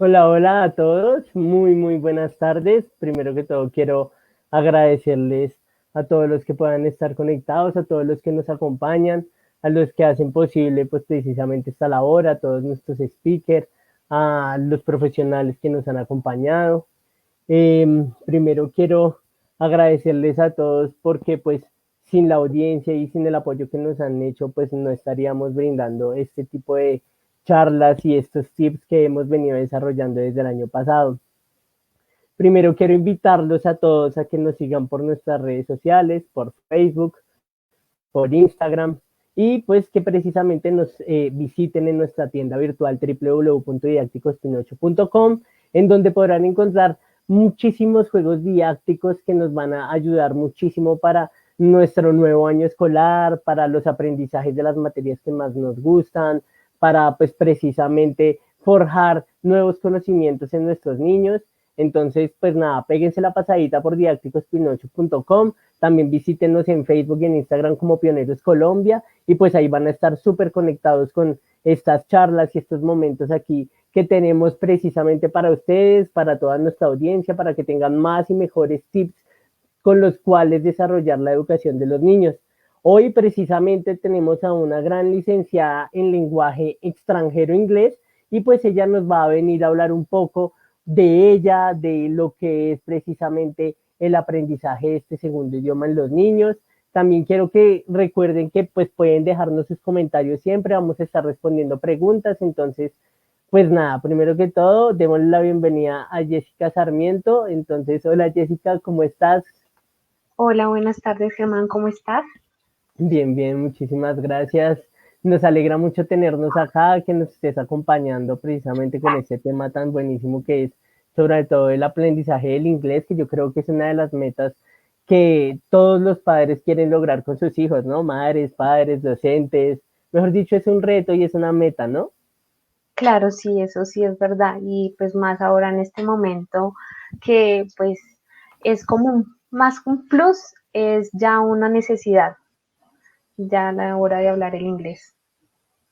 Hola, hola a todos. Muy buenas tardes. Primero que todo, quiero agradecerles a todos los que puedan estar conectados, a todos los que nos acompañan, a los que hacen posible, pues precisamente esta labor, a todos nuestros speakers, a los profesionales que nos han acompañado. Primero quiero agradecerles a todos porque pues sin la audiencia y sin el apoyo que nos han hecho, pues no estaríamos brindando este tipo de charlas y estos tips que hemos venido desarrollando desde el año pasado. Primero quiero invitarlos a todos a que nos sigan por nuestras redes sociales, por Facebook, por Instagram y pues que precisamente nos visiten en nuestra tienda virtual www.didacticospinocho.com en donde podrán encontrar muchísimos juegos didácticos que nos van a ayudar muchísimo para nuestro nuevo año escolar, para los aprendizajes de las materias que más nos gustan, para pues precisamente forjar nuevos conocimientos en nuestros niños. Entonces, pues nada, péguense la pasadita por didacticospinocho.com, también visítenos en Facebook y en Instagram como Pioneros Colombia y pues ahí van a estar súper conectados con estas charlas y estos momentos aquí que tenemos precisamente para ustedes, para toda nuestra audiencia, para que tengan más y mejores tips con los cuales desarrollar la educación de los niños. Hoy precisamente tenemos a una gran licenciada en lenguaje extranjero inglés y pues ella nos va a venir a hablar un poco de ella, de lo que es precisamente el aprendizaje de este segundo idioma en los niños. También quiero que recuerden que pues pueden dejarnos sus comentarios siempre, vamos a estar respondiendo preguntas, entonces pues nada, primero que todo, démosle la bienvenida a Jessica Sarmiento. Entonces, hola Jessica, ¿cómo estás? Hola, buenas tardes, Germán, ¿cómo estás? Bien, muchísimas gracias. Nos alegra mucho tenernos acá, que nos estés acompañando precisamente con este tema tan buenísimo que es sobre todo el aprendizaje del inglés, que yo creo que es una de las metas que todos los padres quieren lograr con sus hijos, ¿no? Madres, padres, docentes. Mejor dicho, es un reto y es una meta, ¿no? Claro, sí, eso sí es verdad. Y pues más ahora en este momento que pues es como más que un plus, es ya una necesidad, ya a la hora de hablar el inglés.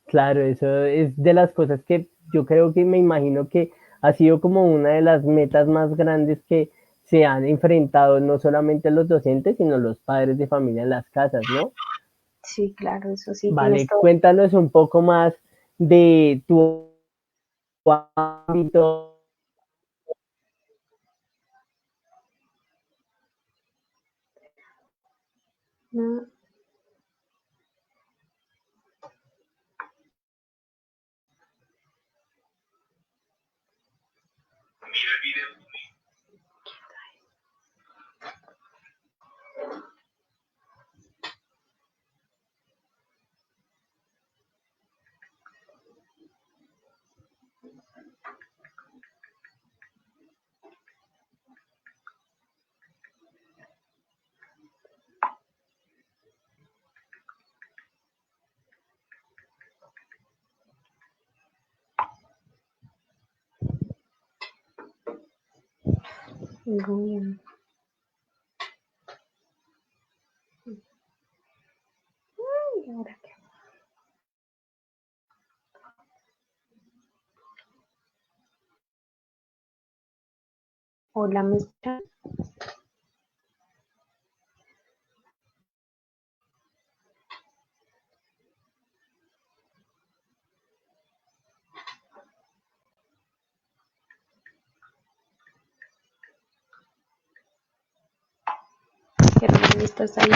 Claro, eso es de las cosas que yo creo que me imagino que ha sido como una de las metas más grandes que se han enfrentado no solamente los docentes, sino los padres de familia en las casas, ¿no? Sí, claro, eso sí, tienes Vale, todo. cuéntanos un poco más de tu ámbito. ¿No? Bien. ¿Y ahora qué? Hola, ¿me escuchan? Germán, ¿estás ahí?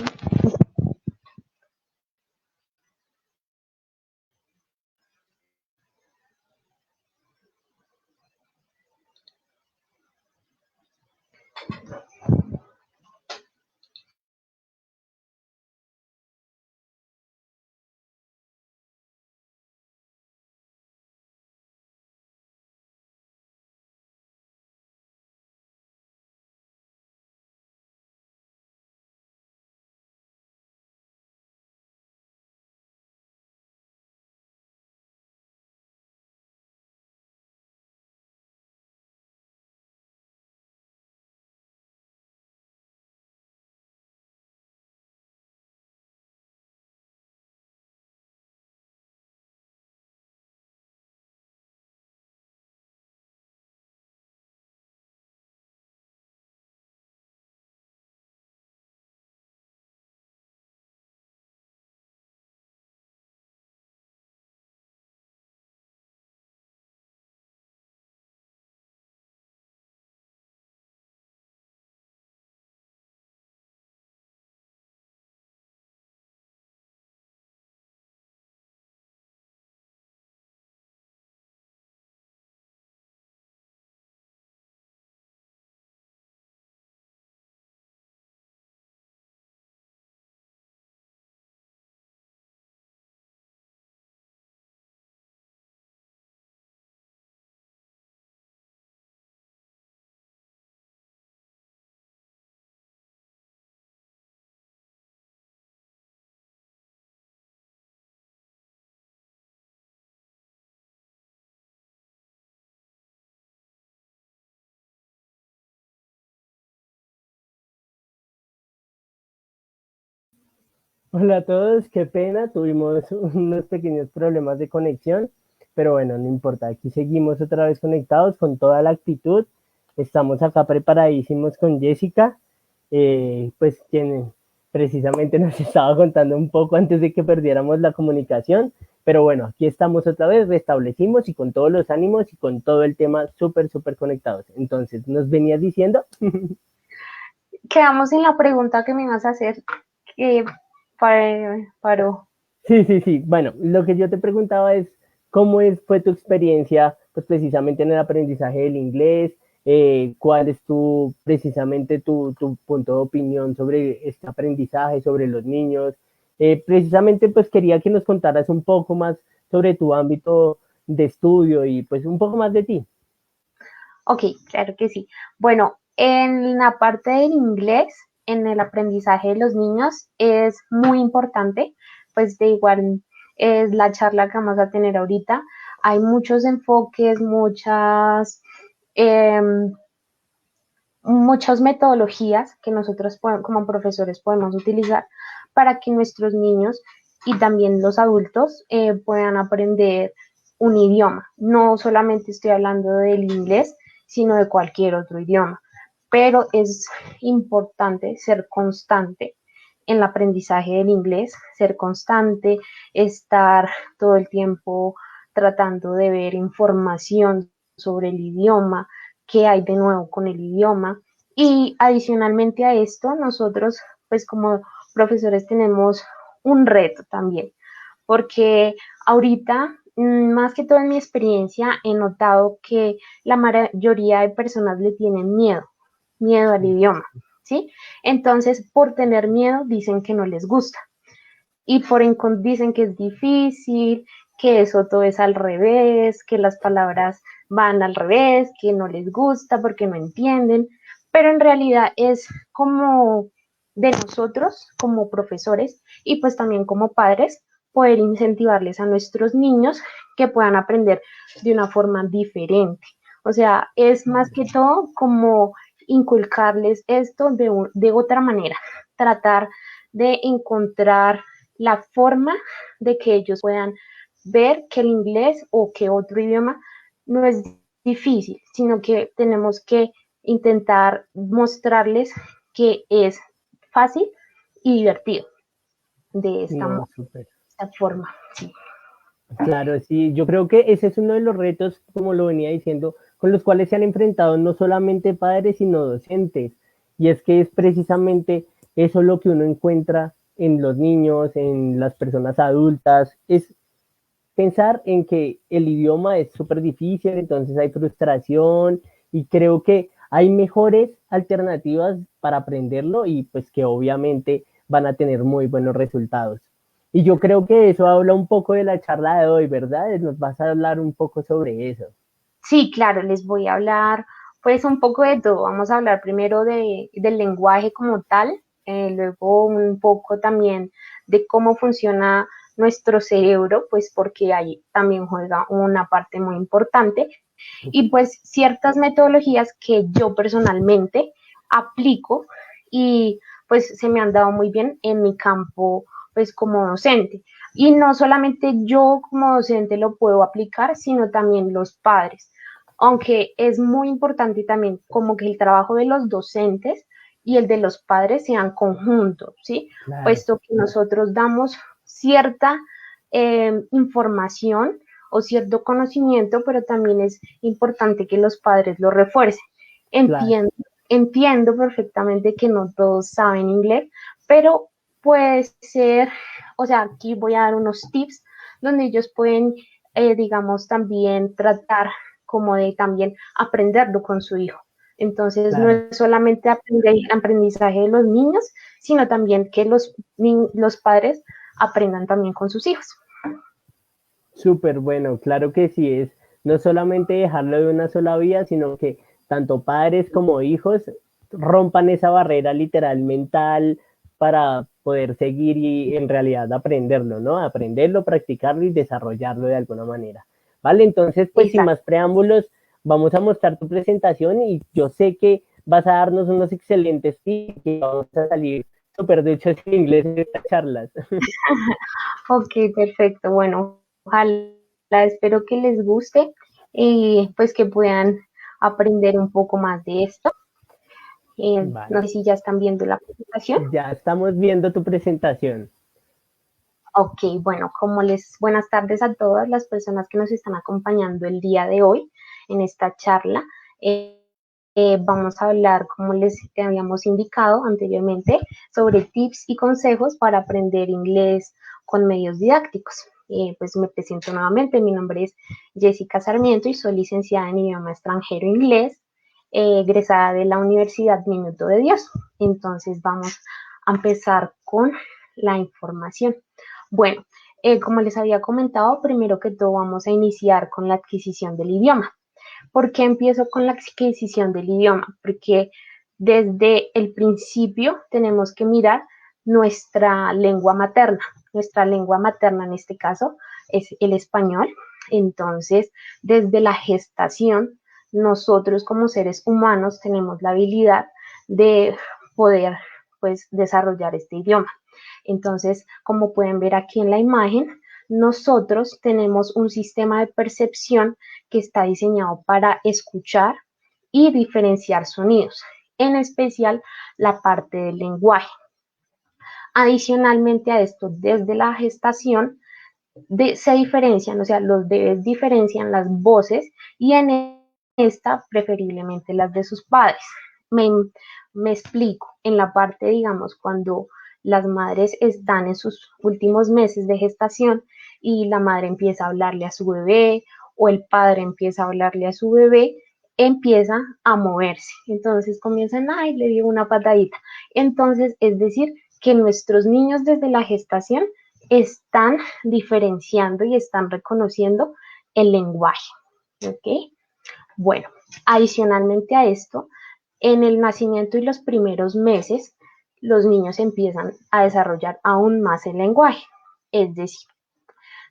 Hola a todos, qué pena, tuvimos unos pequeños problemas de conexión, pero bueno, no importa, aquí seguimos otra vez conectados con toda la actitud. Estamos acá preparadísimos con Jessica, pues quien precisamente nos estaba contando un poco antes de que perdiéramos la comunicación, pero bueno, aquí estamos otra vez, restablecimos y con todos los ánimos y con todo el tema súper, súper conectados. Entonces, ¿nos venías diciendo? Quedamos en la pregunta que me ibas a hacer, que paró. Sí, sí, sí. Bueno, lo que yo te preguntaba es, fue tu experiencia, pues precisamente en el aprendizaje del inglés? ¿Cuál es precisamente tu punto de opinión sobre este aprendizaje, sobre los niños? Precisamente, pues quería que nos contaras un poco más sobre tu ámbito de estudio y pues un poco más de ti. Ok, claro que sí. Bueno, en la parte del inglés, en el aprendizaje de los niños, es muy importante, pues de igual es la charla que vamos a tener ahorita. Hay muchos enfoques, em, muchas metodologías que nosotros como profesores podemos utilizar para que nuestros niños y también los adultos puedan aprender un idioma. No solamente estoy hablando del inglés, sino de cualquier otro idioma. Pero es importante ser constante en el aprendizaje del inglés, ser constante, estar todo el tiempo tratando de ver información sobre el idioma, qué hay de nuevo con el idioma. Y adicionalmente a esto, nosotros, pues como profesores, tenemos un reto también, porque ahorita, más que todo en mi experiencia, he notado que la mayoría de personas le tienen miedo al idioma, ¿sí? Entonces, por tener miedo, dicen que no les gusta y dicen que es difícil, que eso todo es al revés, que las palabras van al revés, que no les gusta porque no entienden, pero en realidad es como de nosotros como profesores y pues también como padres poder incentivarles a nuestros niños que puedan aprender de una forma diferente. O sea, es más que todo como inculcarles esto de otra manera, tratar de encontrar la forma de que ellos puedan ver que el inglés o que otro idioma no es difícil, sino que tenemos que intentar mostrarles que es fácil y divertido de No, súper. esta forma. Sí. Claro, sí, yo creo que ese es uno de los retos, como lo venía diciendo, con los cuales se han enfrentado no solamente padres, sino docentes. Y es que es precisamente eso lo que uno encuentra en los niños, en las personas adultas, es pensar en que el idioma es súper difícil, entonces hay frustración y creo que hay mejores alternativas para aprenderlo y pues que obviamente van a tener muy buenos resultados. Y yo creo que eso habla un poco de la charla de hoy, ¿verdad? Nos vas a hablar un poco sobre eso. Sí, claro, les voy a hablar pues un poco de todo. Vamos a hablar primero del lenguaje como tal, luego un poco también de cómo funciona nuestro cerebro, pues porque ahí también juega una parte muy importante, y pues ciertas metodologías que yo personalmente aplico y pues se me han dado muy bien en mi campo pues como docente. Y no solamente yo como docente lo puedo aplicar, sino también los padres. Aunque es muy importante también como que el trabajo de los docentes y el de los padres sean conjuntos, ¿sí? Claro, Puesto que nosotros damos cierta información o cierto conocimiento, pero también es importante que los padres lo refuercen. claro. Entiendo, entiendo perfectamente que no todos saben inglés, pero puede ser, o sea, aquí voy a dar unos tips donde ellos pueden, digamos, también tratar como de también aprenderlo con su hijo. Entonces, no Claro. es solamente aprendizaje de los niños, sino también que los padres aprendan también con sus hijos. Súper bueno, claro que sí es no solamente dejarlo de una sola vía, sino que tanto padres como hijos rompan esa barrera literal mental para poder seguir y en realidad aprenderlo, ¿no? Aprenderlo, practicarlo y desarrollarlo de alguna manera. Vale, entonces pues sin Exacto. más preámbulos, vamos a mostrar tu presentación y yo sé que vas a darnos unos excelentes tips que vamos a salir súper de hecho es en inglés en estas charlas. Ok, perfecto. Bueno, ojalá, espero que les guste y pues que puedan aprender un poco más de esto. No Vale, sé si ya están viendo la presentación. ya estamos viendo tu presentación. Ok, bueno, buenas tardes a todas las personas que nos están acompañando el día de hoy en esta charla. Vamos a hablar, como les habíamos indicado anteriormente, sobre tips y consejos para aprender inglés con medios didácticos. Pues me presento nuevamente, mi nombre es Jessica Sarmiento y soy licenciada en idioma extranjero inglés, egresada de la Universidad Minuto de Dios. Entonces vamos a empezar con la información. Bueno, como les había comentado, primero que todo vamos a iniciar con la adquisición del idioma. ¿Por qué empiezo con la adquisición del idioma? Porque desde el principio tenemos que mirar nuestra lengua materna. Nuestra lengua materna en este caso es el español. Entonces, desde la gestación, nosotros como seres humanos tenemos la habilidad de poder pues desarrollar este idioma. Entonces, como pueden ver aquí en la imagen, nosotros tenemos un sistema de percepción que está diseñado para escuchar y diferenciar sonidos, en especial la parte del lenguaje. Adicionalmente a esto, desde la gestación se diferencian, o sea, los bebés diferencian las voces y en esta preferiblemente las de sus padres. Me, me explico, en la parte, digamos, cuando las madres están en sus últimos meses de gestación y la madre empieza a hablarle a su bebé o el padre empieza a hablarle a su bebé, empieza a moverse. Entonces comienzan, ay, le dio una patadita. Entonces, es decir, que nuestros niños desde la gestación están diferenciando y están reconociendo el lenguaje. ¿Ok? Bueno, adicionalmente a esto, en el nacimiento y los primeros meses, los niños empiezan a desarrollar aún más el lenguaje. Es decir,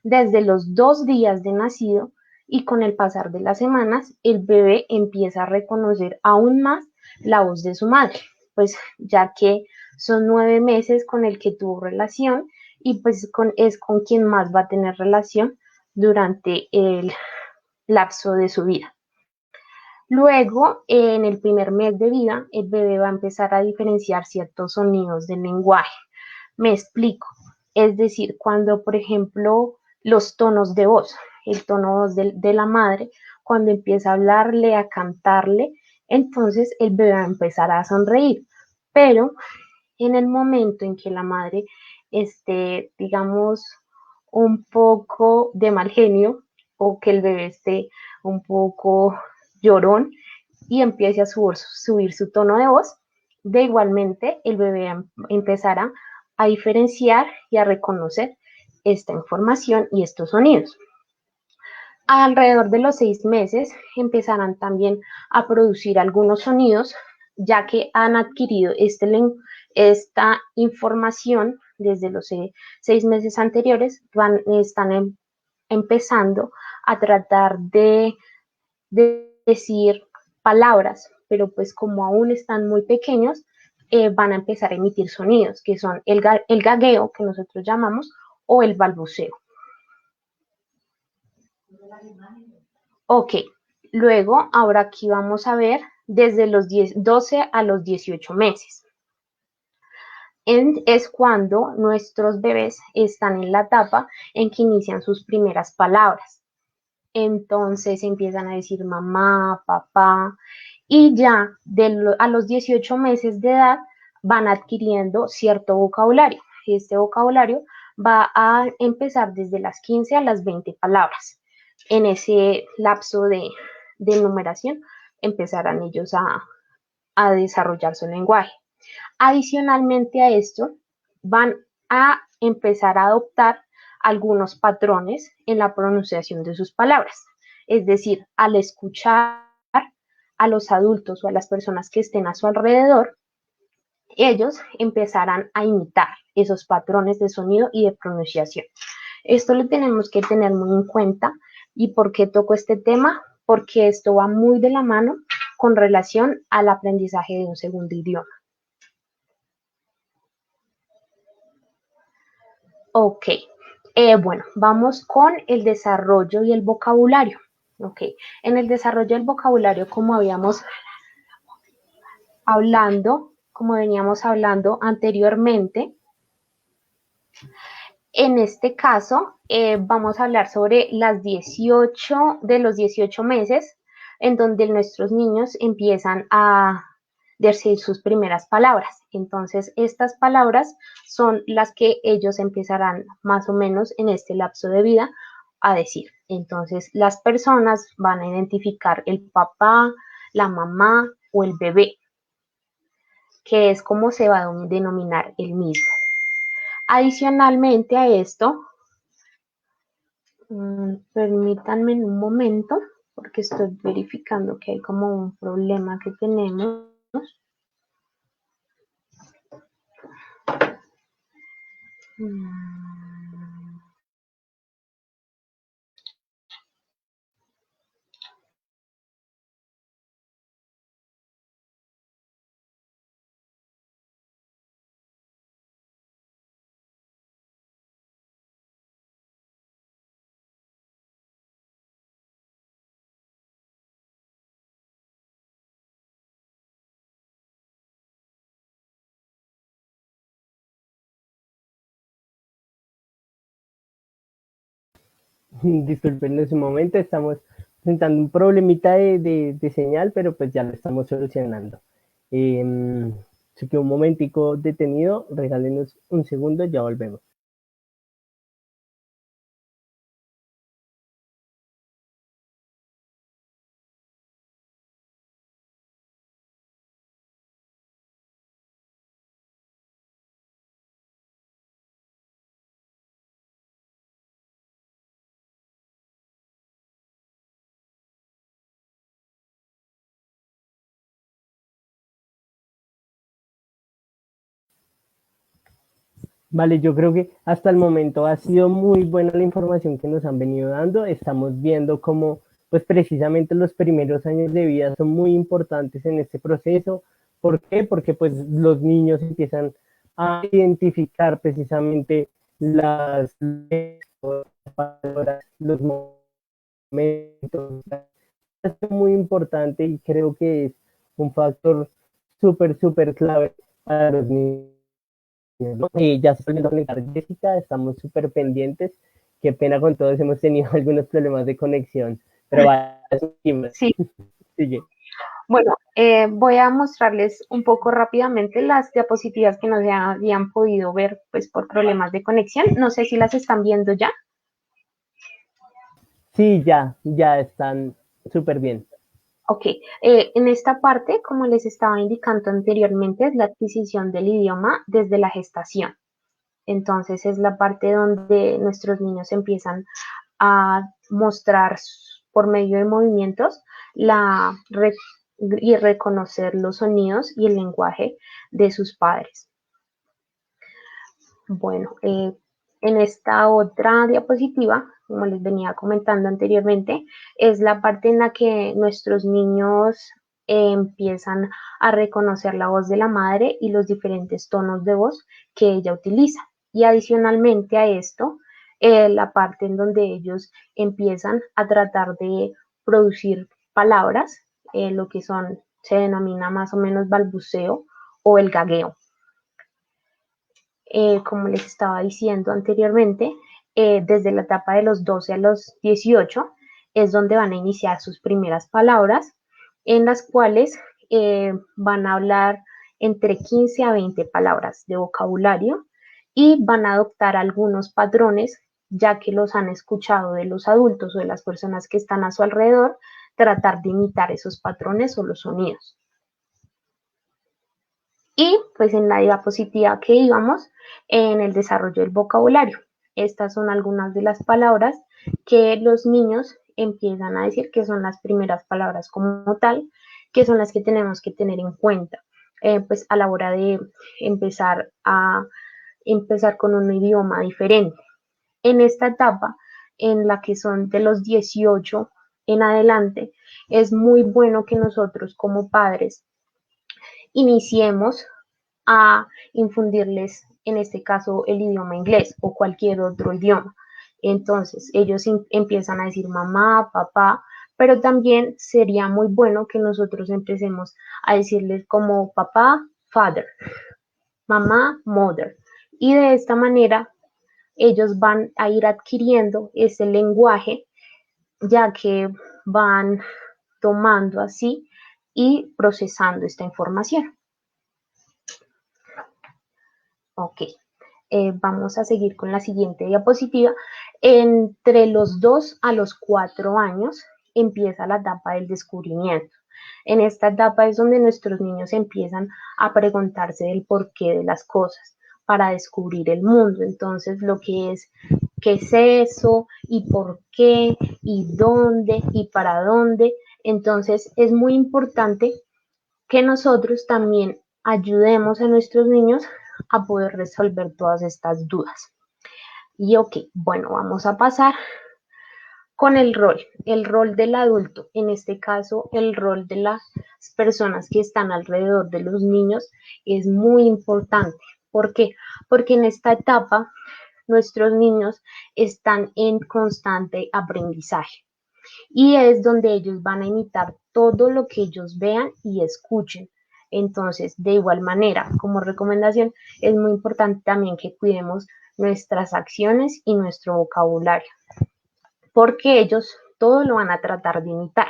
desde los 2 días de nacido y con el pasar de las semanas, el bebé empieza a reconocer aún más la voz de su madre, pues ya que son 9 meses con el que tuvo relación y pues es con quien más va a tener relación durante el lapso de su vida. Luego, en el primer mes de vida, el bebé va a empezar a diferenciar ciertos sonidos del lenguaje. Me explico. Es decir, cuando, por ejemplo, los tonos de voz, el tono de voz de la madre, cuando empieza a hablarle, a cantarle, entonces el bebé va a empezar a sonreír. Pero en el momento en que la madre esté, digamos, un poco de mal genio o que el bebé esté un poco llorón y empiece a subir su tono de voz, de igualmente el bebé empezará a diferenciar y a reconocer esta información y estos sonidos. Alrededor de los 6 meses empezarán también a producir algunos sonidos, ya que han adquirido esta información desde los 6 meses anteriores, están empezando a tratar de decir palabras, pero pues como aún están muy pequeños, van a empezar a emitir sonidos, que son el gagueo, que nosotros llamamos, o el balbuceo. Ok, luego, ahora aquí vamos a ver desde los 12 a los 18 meses. Es cuando nuestros bebés están en la etapa en que inician sus primeras palabras. Entonces empiezan a decir mamá, papá, y ya a los 18 meses de edad van adquiriendo cierto vocabulario. Este vocabulario va a empezar desde las 15 a las 20 palabras. En ese lapso de numeración empezarán ellos a desarrollar su lenguaje. Adicionalmente a esto, van a empezar a adoptar algunos patrones en la pronunciación de sus palabras. Es decir, al escuchar a los adultos o a las personas que estén a su alrededor, ellos empezarán a imitar esos patrones de sonido y de pronunciación. Esto lo tenemos que tener muy en cuenta. ¿Y por qué toco este tema? Porque esto va muy de la mano con relación al aprendizaje de un segundo idioma. Ok, bueno, vamos con el desarrollo y el vocabulario. Ok, en el desarrollo del vocabulario, como veníamos hablando anteriormente, en este caso vamos a hablar sobre los 18 meses en donde nuestros niños empiezan a decir sus primeras palabras. Entonces, estas palabras son las que ellos empezarán más o menos en este lapso de vida a decir. Entonces, las personas van a identificar el papá, la mamá o el bebé, que es como se va a denominar el mismo. Adicionalmente a esto, permítanme un momento, porque estoy verificando que hay como un problema que tenemos. Disculpen, en su momento estamos presentando un problemita de señal, pero pues ya lo estamos solucionando. Se quedó un momentico detenido, regálenos un segundo, ya volvemos. Vale, yo creo que hasta el momento ha sido muy buena la información que nos han venido dando. Estamos viendo cómo, pues precisamente los primeros años de vida son muy importantes en este proceso. ¿Por qué? Porque pues los niños empiezan a identificar precisamente las palabras, los momentos. Es muy importante y creo que es un factor súper clave para los niños. Ya se volviendo a conectar Jessica, estamos súper pendientes. Qué pena con todos, hemos tenido algunos problemas de conexión, pero vaya, Sí, sigue. bueno, voy a mostrarles un poco rápidamente las diapositivas que no se habían podido ver pues por problemas de conexión. No sé si las están viendo ya. Sí, ya están súper bien. Ok, en esta parte, como les estaba indicando anteriormente, es la adquisición del idioma desde la gestación. Entonces es la parte donde nuestros niños empiezan a mostrar por medio de movimientos y reconocer los sonidos y el lenguaje de sus padres. Bueno, en esta otra diapositiva, como les venía comentando anteriormente, es la parte en la que nuestros niños empiezan a reconocer la voz de la madre y los diferentes tonos de voz que ella utiliza. Y adicionalmente a esto, la parte en donde ellos empiezan a tratar de producir palabras, lo que se denomina más o menos balbuceo o el gagueo. Como les estaba diciendo anteriormente, desde la etapa de los 12 a los 18 es donde van a iniciar sus primeras palabras, en las cuales van a hablar entre 15 a 20 palabras de vocabulario y van a adoptar algunos patrones, ya que los han escuchado de los adultos o de las personas que están a su alrededor, tratar de imitar esos patrones o los sonidos. Y pues en la diapositiva que íbamos, en el desarrollo del vocabulario. Estas son algunas de las palabras que los niños empiezan a decir, que son las primeras palabras como tal, que son las que tenemos que tener en cuenta, pues a la hora de empezar con un idioma diferente. En esta etapa, en la que son de los 18 en adelante, es muy bueno que nosotros como padres iniciemos a infundirles en este caso el idioma inglés o cualquier otro idioma. Entonces ellos empiezan a decir mamá, papá, pero también sería muy bueno que nosotros empecemos a decirles como papá, father, mamá, mother. Y de esta manera ellos van a ir adquiriendo ese lenguaje, ya que van tomando así y procesando esta información. Ok, vamos a seguir con la siguiente diapositiva. Entre los 2 a los 4 años empieza la etapa del descubrimiento. En esta etapa es donde nuestros niños empiezan a preguntarse del porqué de las cosas para descubrir el mundo. Entonces, lo que es, ¿qué es eso? ¿Y por qué? ¿Y dónde? ¿Y para dónde? Entonces, es muy importante que nosotros también ayudemos a nuestros niños a poder resolver todas estas dudas. Y ok, bueno, vamos a pasar con el rol del adulto, en este caso el rol de las personas que están alrededor de los niños es muy importante. ¿Por qué? Porque en esta etapa nuestros niños están en constante aprendizaje y es donde ellos van a imitar todo lo que ellos vean y escuchen. Entonces, de igual manera, como recomendación, es muy importante también que cuidemos nuestras acciones y nuestro vocabulario, porque ellos todo lo van a tratar de imitar.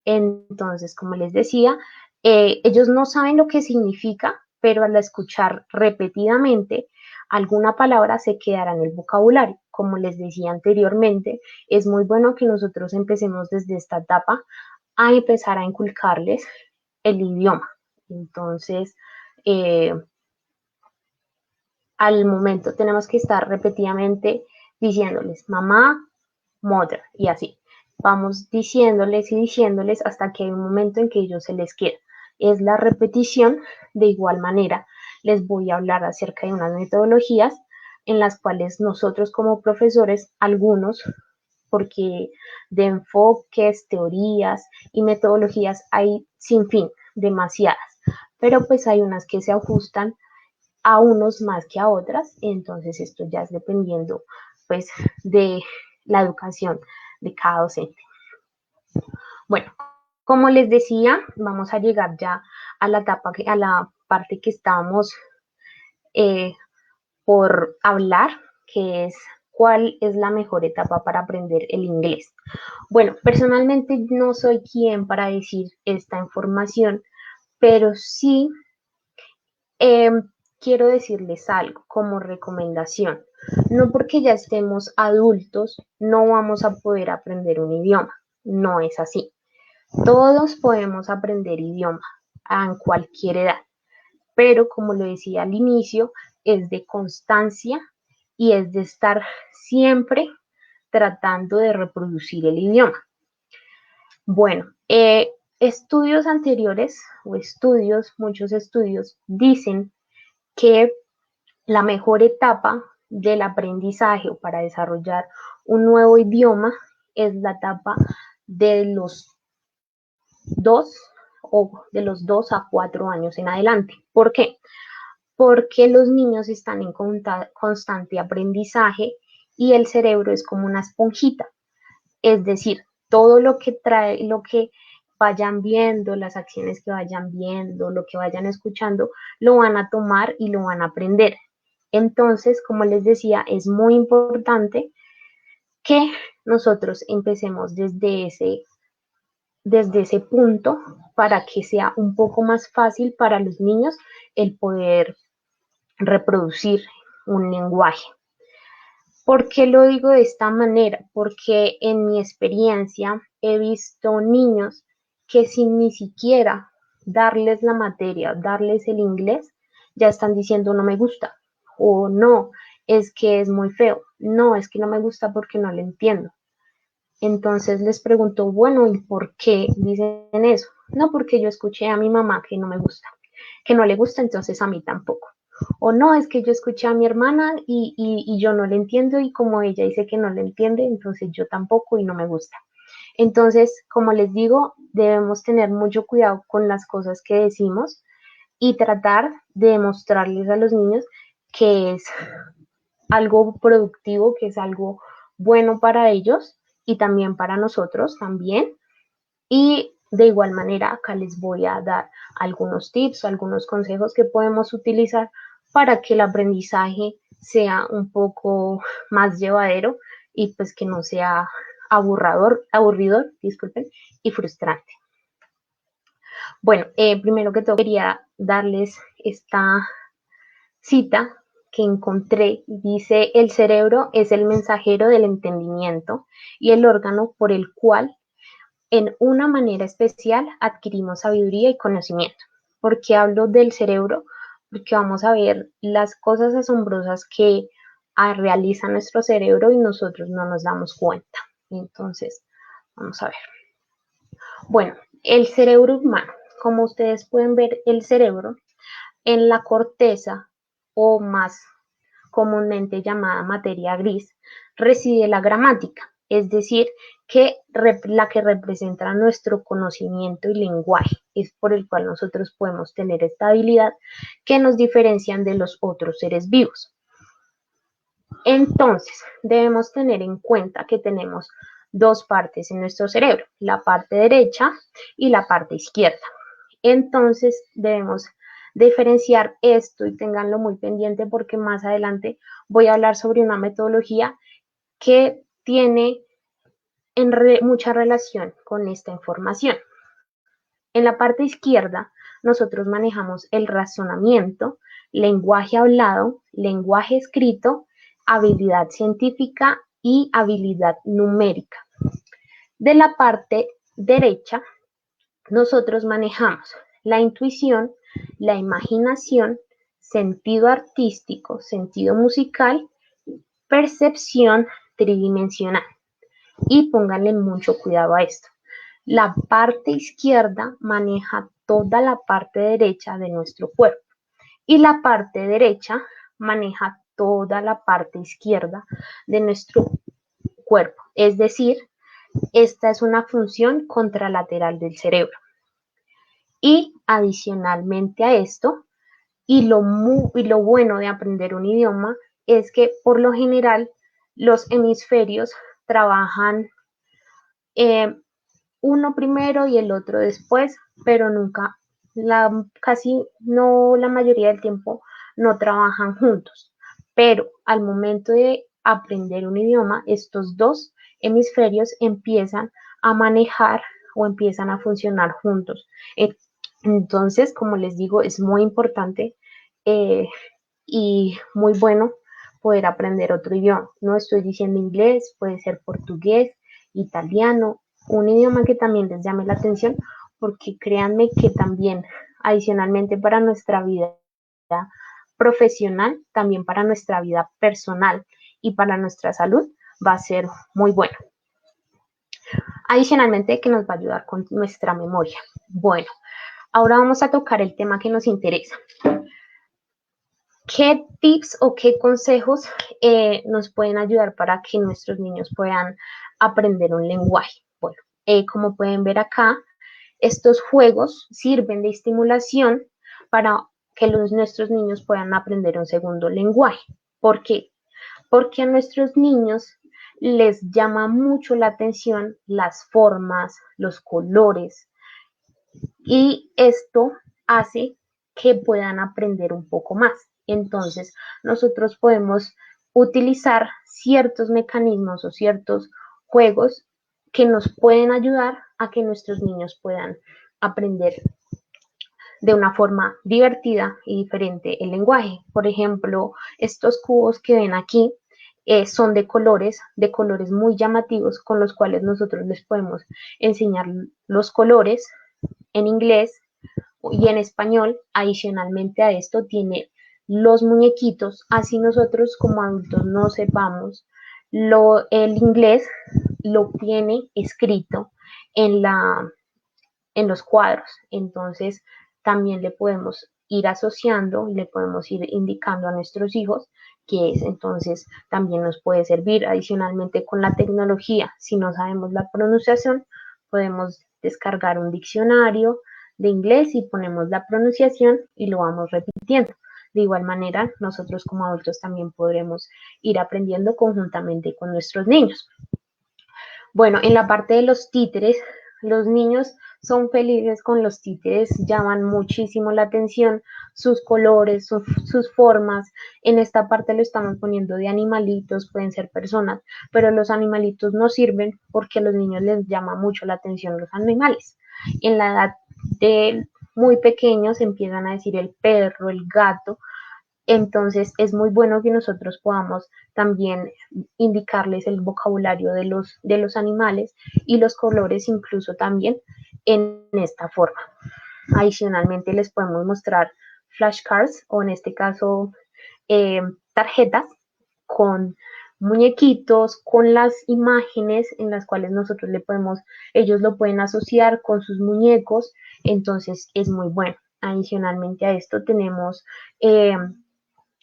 Entonces, como les decía, ellos no saben lo que significa, pero al escuchar repetidamente alguna palabra se quedará en el vocabulario. Como les decía anteriormente, es muy bueno que nosotros empecemos desde esta etapa a empezar a inculcarles el idioma. Entonces, al momento tenemos que estar repetidamente diciéndoles mamá, mother y así. Vamos diciéndoles y diciéndoles hasta que hay un momento en que ellos se les queda. Es la repetición. De igual manera, les voy a hablar acerca de unas metodologías en las cuales nosotros como profesores, algunos, porque de enfoques, teorías y metodologías hay sin fin, demasiadas, pero pues hay unas que se ajustan a unos más que a otras, entonces esto ya es dependiendo pues de la educación de cada docente. Bueno, como les decía, vamos a llegar ya a la etapa, a la parte que estábamos por hablar, que es cuál es la mejor etapa para aprender el inglés. Bueno, personalmente no soy quien para decir esta información, pero sí quiero decirles algo como recomendación. No porque ya estemos adultos no vamos a poder aprender un idioma. No es así. Todos podemos aprender idioma en cualquier edad, pero como lo decía al inicio, es de constancia y es de estar siempre tratando de reproducir el idioma. Bueno, estudios anteriores o muchos estudios dicen que la mejor etapa del aprendizaje o para desarrollar un nuevo idioma es la etapa de los 2 o de los 2 a 4 años en adelante. ¿Por qué? Porque los niños están en constante aprendizaje y el cerebro es como una esponjita. Es decir, todo lo que trae, lo que vayan viendo, las acciones que vayan viendo, lo que vayan escuchando, lo van a tomar y lo van a aprender. Entonces, como les decía, es muy importante que nosotros empecemos desde ese punto para que sea un poco más fácil para los niños el poder reproducir un lenguaje. ¿Por qué lo digo de esta manera? Porque en mi experiencia he visto niños que sin ni siquiera darles la materia, darles el inglés, ya están diciendo no me gusta o no, es que es muy feo, no, es que no me gusta porque no lo entiendo. Entonces les pregunto, bueno, ¿y por qué dicen eso? No, porque yo escuché a mi mamá que no me gusta, que no le gusta, entonces a mí tampoco. O no, es que yo escuché a mi hermana y yo no le entiendo y como ella dice que no le entiende, entonces yo tampoco y no me gusta. Entonces, como les digo, debemos tener mucho cuidado con las cosas que decimos y tratar de demostrarles a los niños que es algo productivo, que es algo bueno para ellos y también para nosotros también. Y de igual manera, acá les voy a dar algunos tips, algunos consejos que podemos utilizar para que el aprendizaje sea un poco más llevadero y pues que no sea aburridor, disculpen, y frustrante. Bueno, primero que todo quería darles esta cita que encontré. Dice: el cerebro es el mensajero del entendimiento y el órgano por el cual en una manera especial adquirimos sabiduría y conocimiento. ¿Por qué hablo del cerebro? Porque vamos a ver las cosas asombrosas que realiza nuestro cerebro y nosotros no nos damos cuenta. Entonces, vamos a ver. Bueno, el cerebro humano. Como ustedes pueden ver, el cerebro en la corteza, o más comúnmente llamada materia gris, reside la gramática, es decir, que la que representa nuestro conocimiento y lenguaje, es por el cual nosotros podemos tener esta habilidad que nos diferencian de los otros seres vivos. Entonces, debemos tener en cuenta que tenemos dos partes en nuestro cerebro, la parte derecha y la parte izquierda. Entonces, debemos diferenciar esto y ténganlo muy pendiente porque más adelante voy a hablar sobre una metodología que tiene mucha relación con esta información. En la parte izquierda, nosotros manejamos el razonamiento, lenguaje hablado, lenguaje escrito, habilidad científica y habilidad numérica. De la parte derecha, nosotros manejamos la intuición, la imaginación, sentido artístico, sentido musical, percepción tridimensional. Y pónganle mucho cuidado a esto. La parte izquierda maneja toda la parte derecha de nuestro cuerpo y la parte derecha maneja toda la parte izquierda de nuestro cuerpo. Es decir, esta es una función contralateral del cerebro. Y adicionalmente a esto, y lo bueno de aprender un idioma es que por lo general los hemisferios trabajan uno primero y el otro después, pero nunca, casi no, la mayoría del tiempo no trabajan juntos. Pero al momento de aprender un idioma, estos dos hemisferios empiezan a manejar o empiezan a funcionar juntos. Entonces, como les digo, es muy importante y muy bueno poder aprender otro idioma. No estoy diciendo inglés, puede ser portugués, italiano, un idioma que también les llame la atención, porque créanme que también, adicionalmente para nuestra vida profesional, también para nuestra vida personal y para nuestra salud, va a ser muy bueno. Adicionalmente, que nos va a ayudar con nuestra memoria. Bueno, ahora vamos a tocar el tema que nos interesa. ¿Qué tips o qué consejos nos pueden ayudar para que nuestros niños puedan aprender un lenguaje? Bueno, como pueden ver acá, estos juegos sirven de estimulación para que nuestros niños puedan aprender un segundo lenguaje. ¿Por qué? Porque a nuestros niños les llama mucho la atención las formas, los colores, y esto hace que puedan aprender un poco más. Entonces, nosotros podemos utilizar ciertos mecanismos o ciertos juegos que nos pueden ayudar a que nuestros niños puedan aprender de una forma divertida y diferente el lenguaje. Por ejemplo, estos cubos que ven aquí son de colores muy llamativos, con los cuales nosotros les podemos enseñar los colores en inglés y en español. Adicionalmente a esto tiene los muñequitos, así nosotros como adultos no sepamos el inglés, lo tiene escrito en los cuadros. Entonces también le podemos ir asociando y le podemos ir indicando a nuestros hijos qué es. Entonces también nos puede servir. Adicionalmente, con la tecnología, si no sabemos la pronunciación, podemos descargar un diccionario de inglés y ponemos la pronunciación y lo vamos repitiendo. De igual manera, nosotros como adultos también podremos ir aprendiendo conjuntamente con nuestros niños. Bueno, en la parte de los títeres, los niños son felices con los títeres, llaman muchísimo la atención, sus colores, sus formas. En esta parte lo estamos poniendo de animalitos, pueden ser personas, pero los animalitos no sirven porque a los niños les llama mucho la atención los animales. En la edad de muy pequeños empiezan a decir el perro, el gato. Entonces es muy bueno que nosotros podamos también indicarles el vocabulario de los animales y los colores incluso también en esta forma. Adicionalmente les podemos mostrar flashcards o en este caso tarjetas con muñequitos, con las imágenes en las cuales nosotros le podemos, ellos lo pueden asociar con sus muñecos, entonces es muy bueno. Adicionalmente a esto tenemos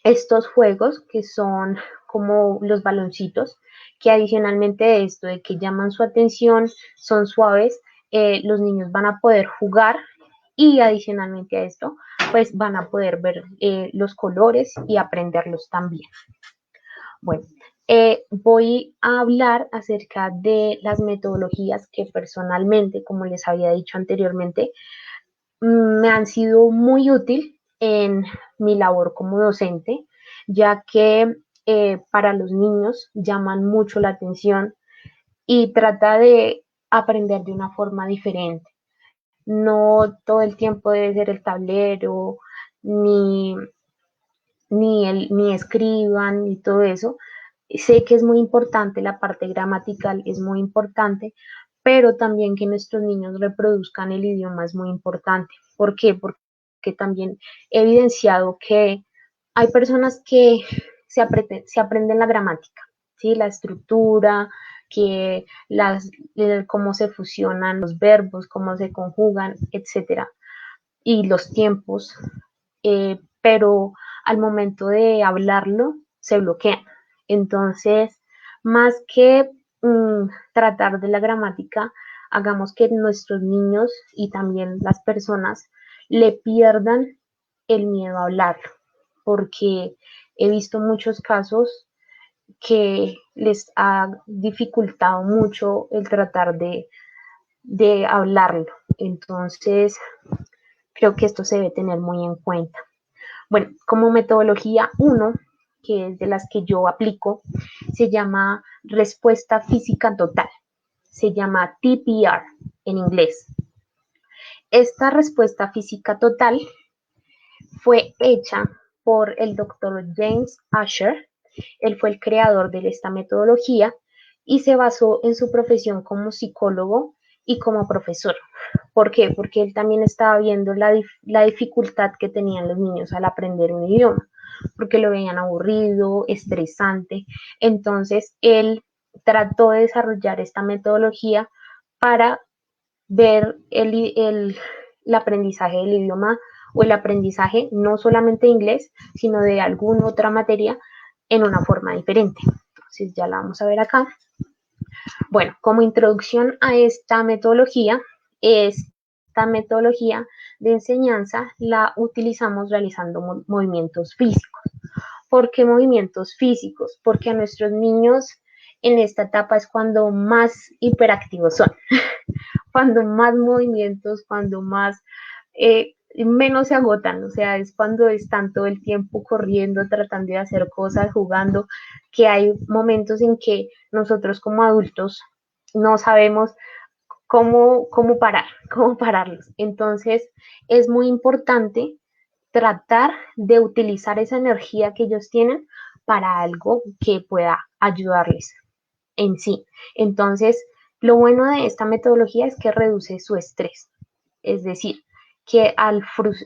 estos juegos que son como los baloncitos, que adicionalmente de esto de que llaman su atención, son suaves, los niños van a poder jugar y adicionalmente a esto, pues van a poder ver los colores y aprenderlos también. Bueno, voy a hablar acerca de las metodologías que personalmente, como les había dicho anteriormente, me han sido muy útil en mi labor como docente, ya que para los niños llaman mucho la atención y trata de aprender de una forma diferente. No todo el tiempo debe ser el tablero, ni, ni escriban, ni todo eso. Sé que es muy importante, la parte gramatical es muy importante, pero también que nuestros niños reproduzcan el idioma es muy importante. ¿Por qué? Porque también he evidenciado que hay personas que se aprenden la gramática, ¿sí? La estructura, que cómo se fusionan los verbos, cómo se conjugan, etcétera, y los tiempos, pero al momento de hablarlo se bloquean. Entonces, más que tratar de la gramática, hagamos que nuestros niños y también las personas le pierdan el miedo a hablarlo, porque he visto muchos casos que les ha dificultado mucho el tratar de hablarlo. Entonces, creo que esto se debe tener muy en cuenta. Bueno, como metodología 1, que es de las que yo aplico, se llama respuesta física total. Se llama TPR en inglés. Esta respuesta física total fue hecha por el doctor James Asher. Él fue el creador de esta metodología y se basó en su profesión como psicólogo y como profesor. ¿Por qué? Porque él también estaba viendo la dificultad que tenían los niños al aprender un idioma, porque lo veían aburrido, estresante. Entonces, él trató de desarrollar esta metodología para ver el aprendizaje del idioma o el aprendizaje no solamente de inglés, sino de alguna otra materia en una forma diferente. Entonces, ya la vamos a ver acá. Bueno, como introducción a esta metodología, esta metodología de enseñanza la utilizamos realizando movimientos físicos. ¿Por qué movimientos físicos? Porque a nuestros niños en esta etapa es cuando más hiperactivos son, cuando más movimientos, cuando más menos se agotan, o sea, es cuando están todo el tiempo corriendo, tratando de hacer cosas, jugando, que hay momentos en que nosotros como adultos no sabemos cómo pararlos. Entonces, es muy importante tratar de utilizar esa energía que ellos tienen para algo que pueda ayudarles en sí. Entonces, lo bueno de esta metodología es que reduce su estrés, es decir, que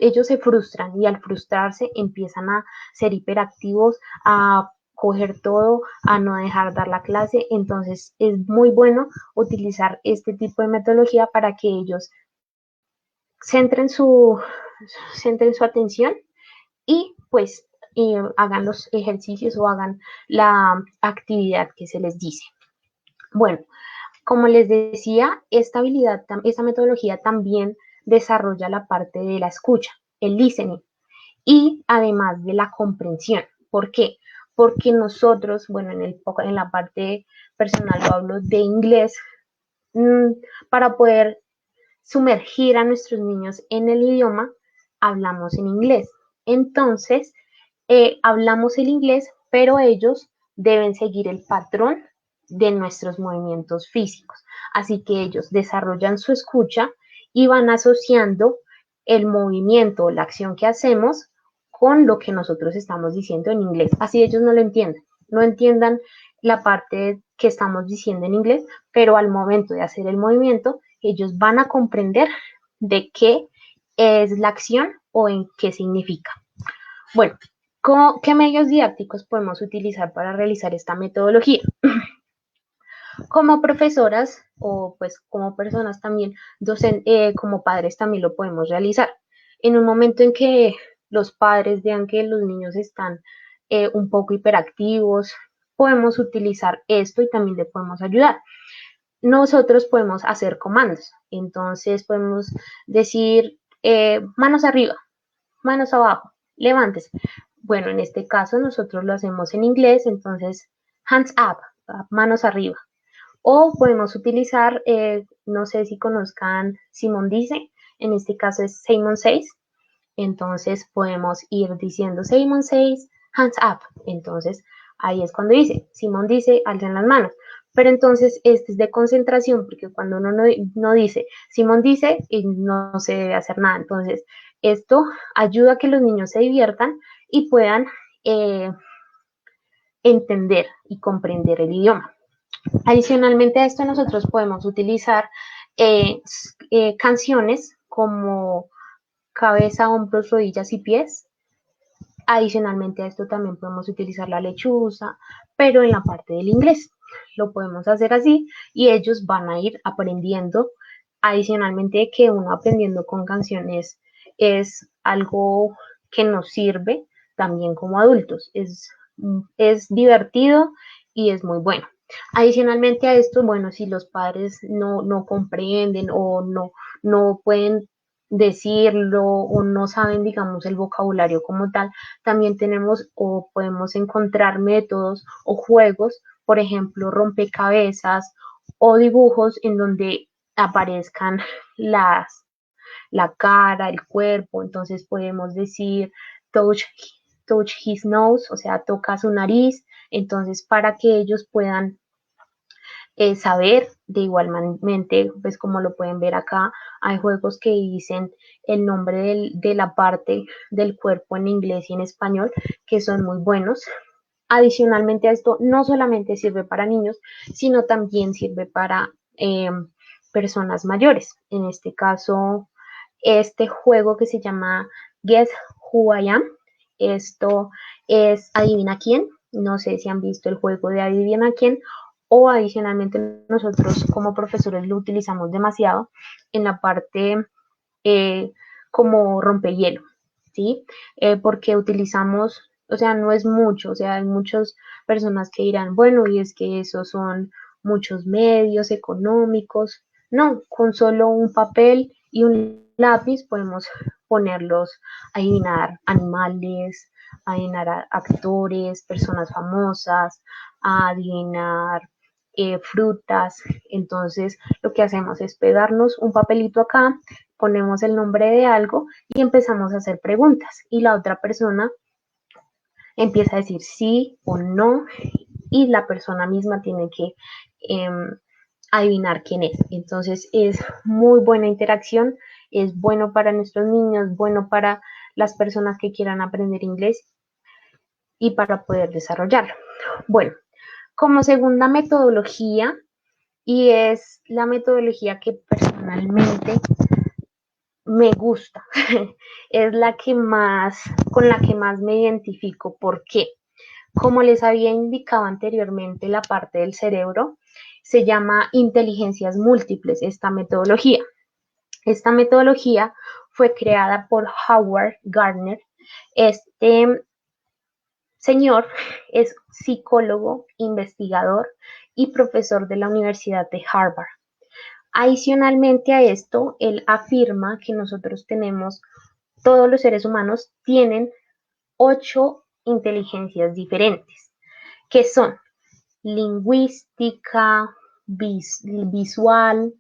ellos se frustran y al frustrarse empiezan a ser hiperactivos, a coger todo, a no dejar dar la clase. Entonces es muy bueno utilizar este tipo de metodología para que ellos centren centren su atención y pues hagan los ejercicios o hagan la actividad que se les dice. Bueno, como les decía, esta metodología también desarrolla la parte de la escucha, el listening, y además de la comprensión. ¿Por qué? Porque nosotros, bueno, en la parte personal yo hablo de inglés, para poder sumergir a nuestros niños en el idioma, hablamos en inglés. Entonces, hablamos el inglés, pero ellos deben seguir el patrón de nuestros movimientos físicos. Así que ellos desarrollan su escucha y van asociando el movimiento o la acción que hacemos con lo que nosotros estamos diciendo en inglés. Así ellos no lo entienden, no entiendan la parte que estamos diciendo en inglés, pero al momento de hacer el movimiento, ellos van a comprender de qué es la acción o en qué significa. Bueno, ¿qué medios didácticos podemos utilizar para realizar esta metodología? Como profesoras o pues como personas también, como padres también lo podemos realizar. En un momento en que los padres vean que los niños están un poco hiperactivos, podemos utilizar esto y también le podemos ayudar. Nosotros podemos hacer comandos, entonces podemos decir manos arriba, manos abajo, levántese. Bueno, en este caso nosotros lo hacemos en inglés, entonces hands up, manos arriba. O podemos utilizar, no sé si conozcan Simón Dice, en este caso es Simon Says, entonces podemos ir diciendo Simon Says, hands up. Entonces ahí es cuando dice, Simón dice, alzan las manos. Pero entonces este es de concentración, porque cuando uno no dice, Simón dice, y no se debe hacer nada. Entonces esto ayuda a que los niños se diviertan y puedan entender y comprender el idioma. Adicionalmente a esto, nosotros podemos utilizar canciones como cabeza, hombros, rodillas y pies. Adicionalmente a esto también podemos utilizar la lechuza, pero en la parte del inglés. Lo podemos hacer así y ellos van a ir aprendiendo. Adicionalmente que uno aprendiendo con canciones es algo que nos sirve también como adultos. Es divertido y es muy bueno. Adicionalmente a esto, bueno, si los padres no comprenden o no pueden decirlo o no saben, digamos, el vocabulario como tal, también tenemos o podemos encontrar métodos o juegos, por ejemplo, rompecabezas o dibujos en donde aparezcan la cara, el cuerpo, entonces podemos decir touch his nose, o sea, toca su nariz, entonces para que ellos puedan saber, de igualmente, pues como lo pueden ver acá, hay juegos que dicen el nombre de la parte del cuerpo en inglés y en español, que son muy buenos. Adicionalmente a esto, no solamente sirve para niños, sino también sirve para personas mayores. En este caso, este juego que se llama Guess Who I Am, esto es Adivina quién. No sé si han visto el juego de Adivina quién, o adicionalmente nosotros como profesores lo utilizamos demasiado en la parte como rompehielo, ¿sí? Porque utilizamos, o sea, no es mucho, o sea, hay muchas personas que dirán, bueno, y es que esos son muchos medios económicos. No, con solo un papel y un lápiz podemos ponerlos a adivinar animales, a adivinar actores, personas famosas, a adivinar frutas. Entonces, lo que hacemos es pegarnos un papelito acá, ponemos el nombre de algo y empezamos a hacer preguntas. Y la otra persona empieza a decir sí o no y la persona misma tiene que adivinar quién es. Entonces es muy buena interacción, es bueno para nuestros niños, bueno para las personas que quieran aprender inglés y para poder desarrollarlo. Bueno, como segunda metodología, y es la metodología que personalmente me gusta, es la que más, con la que más me identifico. ¿Por qué? Como les había indicado anteriormente, la parte del cerebro se llama inteligencias múltiples, esta metodología. Esta metodología fue creada por Howard Gardner. Este señor es psicólogo, investigador y profesor de la Universidad de Harvard. Adicionalmente a esto, él afirma que nosotros tenemos, todos los seres humanos tienen 8 inteligencias diferentes, que son lingüística, visual,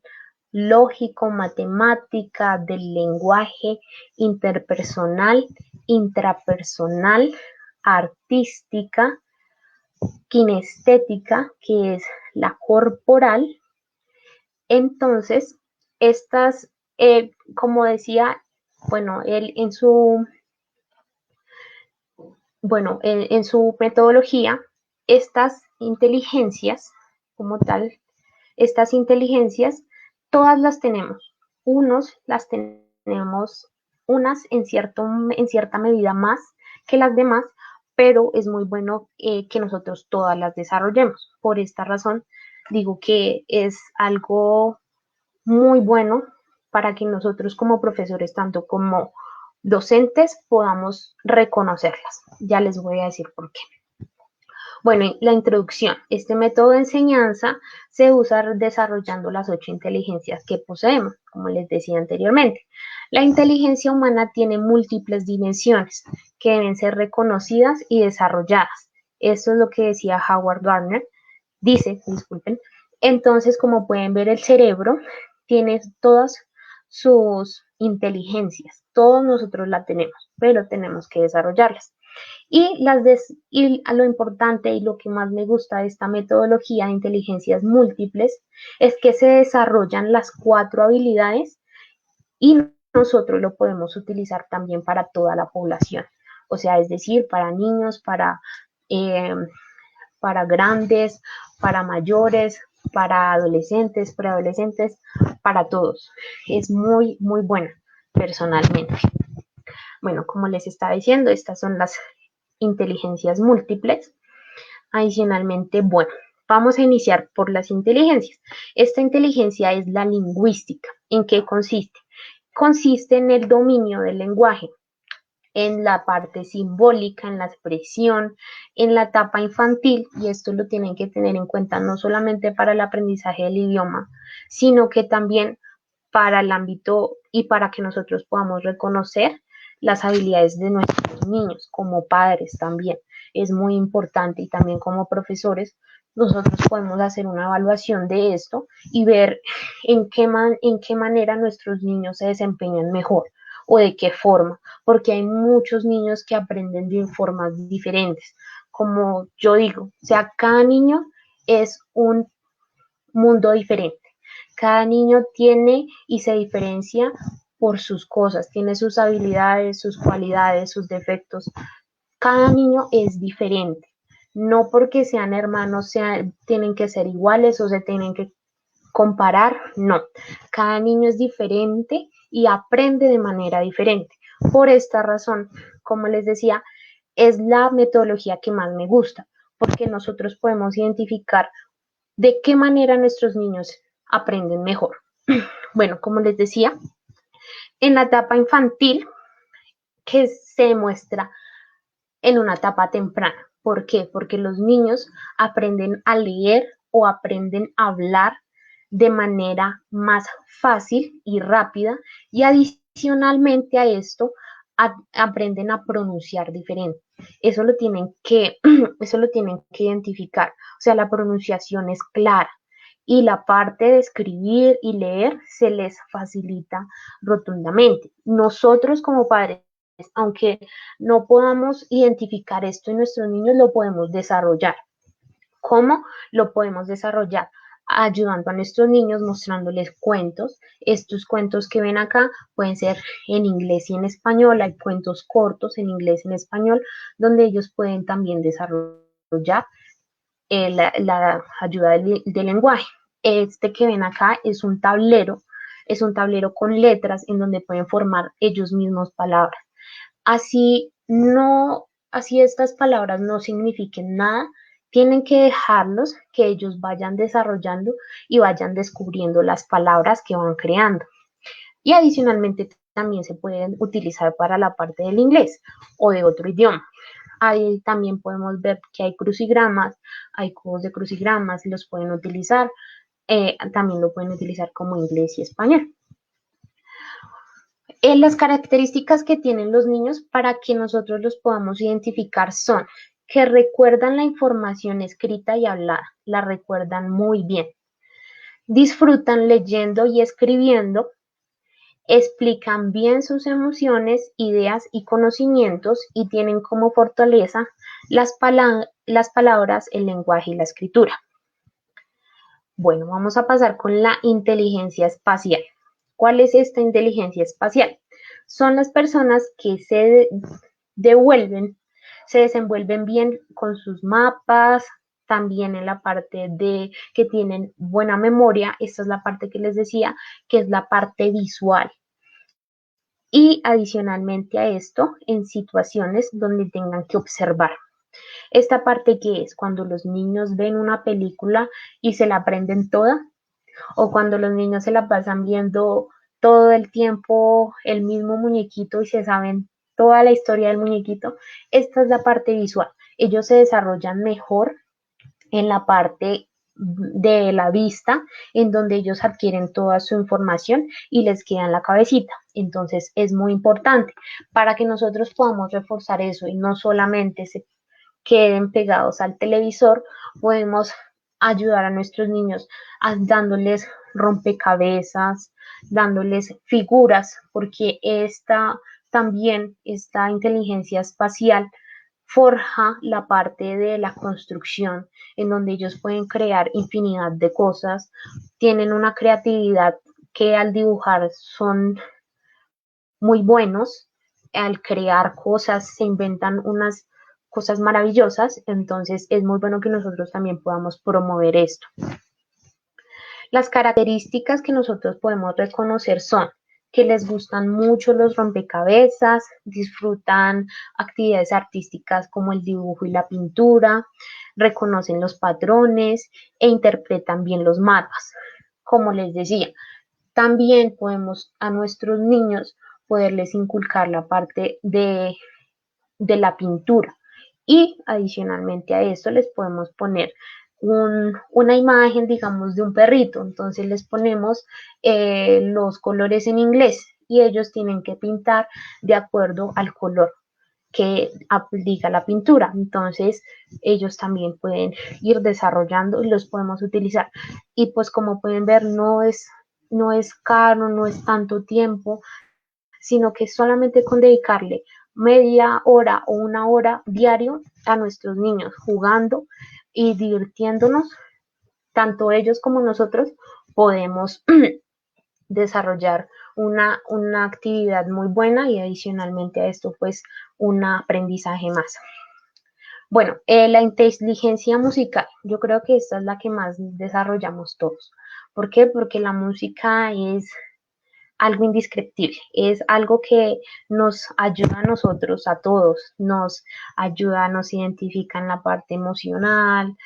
lógico, matemática, del lenguaje, interpersonal, intrapersonal, artística, kinestética, que es la corporal. Entonces, estas, como decía, bueno, él en su, en su metodología, estas inteligencias, como tal, estas inteligencias, todas las tenemos. Unos las tenemos, unas en cierta medida más que las demás, pero es muy bueno que nosotros todas las desarrollemos. Por esta razón, digo que es algo muy bueno para que nosotros como profesores, tanto como docentes, podamos reconocerlas. Ya les voy a decir por qué. Bueno, la introducción. Este método de enseñanza se usa desarrollando las 8 inteligencias que poseemos, como les decía anteriormente. La inteligencia humana tiene múltiples dimensiones que deben ser reconocidas y desarrolladas. Esto es lo que decía Howard Gardner. Dice, disculpen. Entonces, como pueden ver, el cerebro tiene todas sus inteligencias. Todos nosotros la tenemos, pero tenemos que desarrollarlas. Y lo importante y lo que más me gusta de esta metodología de inteligencias múltiples es que se desarrollan las 4 habilidades y nosotros lo podemos utilizar también para toda la población. O sea, es decir, para niños, para grandes, para mayores, para adolescentes, preadolescentes, para todos. Es muy, muy buena personalmente. Bueno, como les estaba diciendo, estas son las inteligencias múltiples. Adicionalmente, bueno, vamos a iniciar por las inteligencias. Esta inteligencia es la lingüística. ¿En qué consiste? Consiste en el dominio del lenguaje, en la parte simbólica, en la expresión, en la etapa infantil, y esto lo tienen que tener en cuenta no solamente para el aprendizaje del idioma, sino que también para el ámbito y para que nosotros podamos reconocer las habilidades de nuestros niños como padres también. Es muy importante y también como profesores nosotros podemos hacer una evaluación de esto y ver en qué manera nuestros niños se desempeñan mejor o de qué forma, porque hay muchos niños que aprenden de formas diferentes. Como yo digo, o sea, cada niño es un mundo diferente. Cada niño tiene y se diferencia por sus cosas, tiene sus habilidades, sus cualidades, sus defectos. Cada niño es diferente. No porque sean hermanos tienen que ser iguales o se tienen que comparar, no. Cada niño es diferente y aprende de manera diferente. Por esta razón, como les decía, es la metodología que más me gusta, porque nosotros podemos identificar de qué manera nuestros niños aprenden mejor. Bueno, como les decía, en la etapa infantil, que se muestra en una etapa temprana. ¿Por qué? Porque los niños aprenden a leer o aprenden a hablar de manera más fácil y rápida y adicionalmente a esto aprenden a pronunciar diferente. Eso lo tienen que, eso lo tienen que identificar. O sea, la pronunciación es clara y la parte de escribir y leer se les facilita rotundamente. Nosotros como padres, aunque no podamos identificar esto en nuestros niños, lo podemos desarrollar. ¿Cómo lo podemos desarrollar? Ayudando a nuestros niños, mostrándoles cuentos. Estos cuentos que ven acá pueden ser en inglés y en español. Hay cuentos cortos en inglés y en español, donde ellos pueden también desarrollar la ayuda del lenguaje. Este que ven acá es un tablero con letras en donde pueden formar ellos mismos palabras. Así estas palabras no signifiquen nada, tienen que dejarlos que ellos vayan desarrollando y vayan descubriendo las palabras que van creando. Y adicionalmente también se pueden utilizar para la parte del inglés o de otro idioma. Ahí también podemos ver que hay crucigramas, hay cubos de crucigramas, los pueden utilizar, también lo pueden utilizar como inglés y español. Las características que tienen los niños para que nosotros los podamos identificar son que recuerdan la información escrita y hablada, la recuerdan muy bien, disfrutan leyendo y escribiendo, explican bien sus emociones, ideas y conocimientos y tienen como fortaleza las palabras, el lenguaje y la escritura. Bueno, vamos a pasar con la inteligencia espacial. ¿Cuál es esta inteligencia espacial? Son las personas que se desenvuelven bien con sus mapas, también en la parte de que tienen buena memoria. Esta es la parte que les decía, que es la parte visual. Y adicionalmente a esto, en situaciones donde tengan que observar. Esta parte que es cuando los niños ven una película y se la aprenden toda, o cuando los niños se la pasan viendo todo el tiempo el mismo muñequito y se saben toda la historia del muñequito. Esta es la parte visual. Ellos se desarrollan mejor en la parte de la vista, en donde ellos adquieren toda su información y les queda en la cabecita. Entonces es muy importante para que nosotros podamos reforzar eso y no solamente se queden pegados al televisor, podemos ayudar a nuestros niños dándoles rompecabezas, dándoles figuras, porque también esta inteligencia espacial forja la parte de la construcción, en donde ellos pueden crear infinidad de cosas, tienen una creatividad que al dibujar son muy buenos, al crear cosas se inventan unas cosas maravillosas, entonces es muy bueno que nosotros también podamos promover esto. Las características que nosotros podemos reconocer son que les gustan mucho los rompecabezas, disfrutan actividades artísticas como el dibujo y la pintura, reconocen los patrones e interpretan bien los mapas. Como les decía, también podemos a nuestros niños poderles inculcar la parte de la pintura. Y adicionalmente a esto les podemos poner una imagen, digamos, de un perrito. Entonces les ponemos los colores en inglés y ellos tienen que pintar de acuerdo al color que aplica la pintura. Entonces ellos también pueden ir desarrollando y los podemos utilizar. Y pues como pueden ver, no es caro, no es tanto tiempo, sino que solamente con dedicarle media hora o una hora diario a nuestros niños jugando y divirtiéndonos, tanto ellos como nosotros podemos desarrollar una actividad muy buena y adicionalmente a esto pues un aprendizaje más. Bueno, la inteligencia musical, yo creo que esta es la que más desarrollamos todos. ¿Por qué? Porque la música es algo indescriptible, es algo que nos ayuda a nosotros, a todos, nos ayuda, nos identifica en la parte emocional,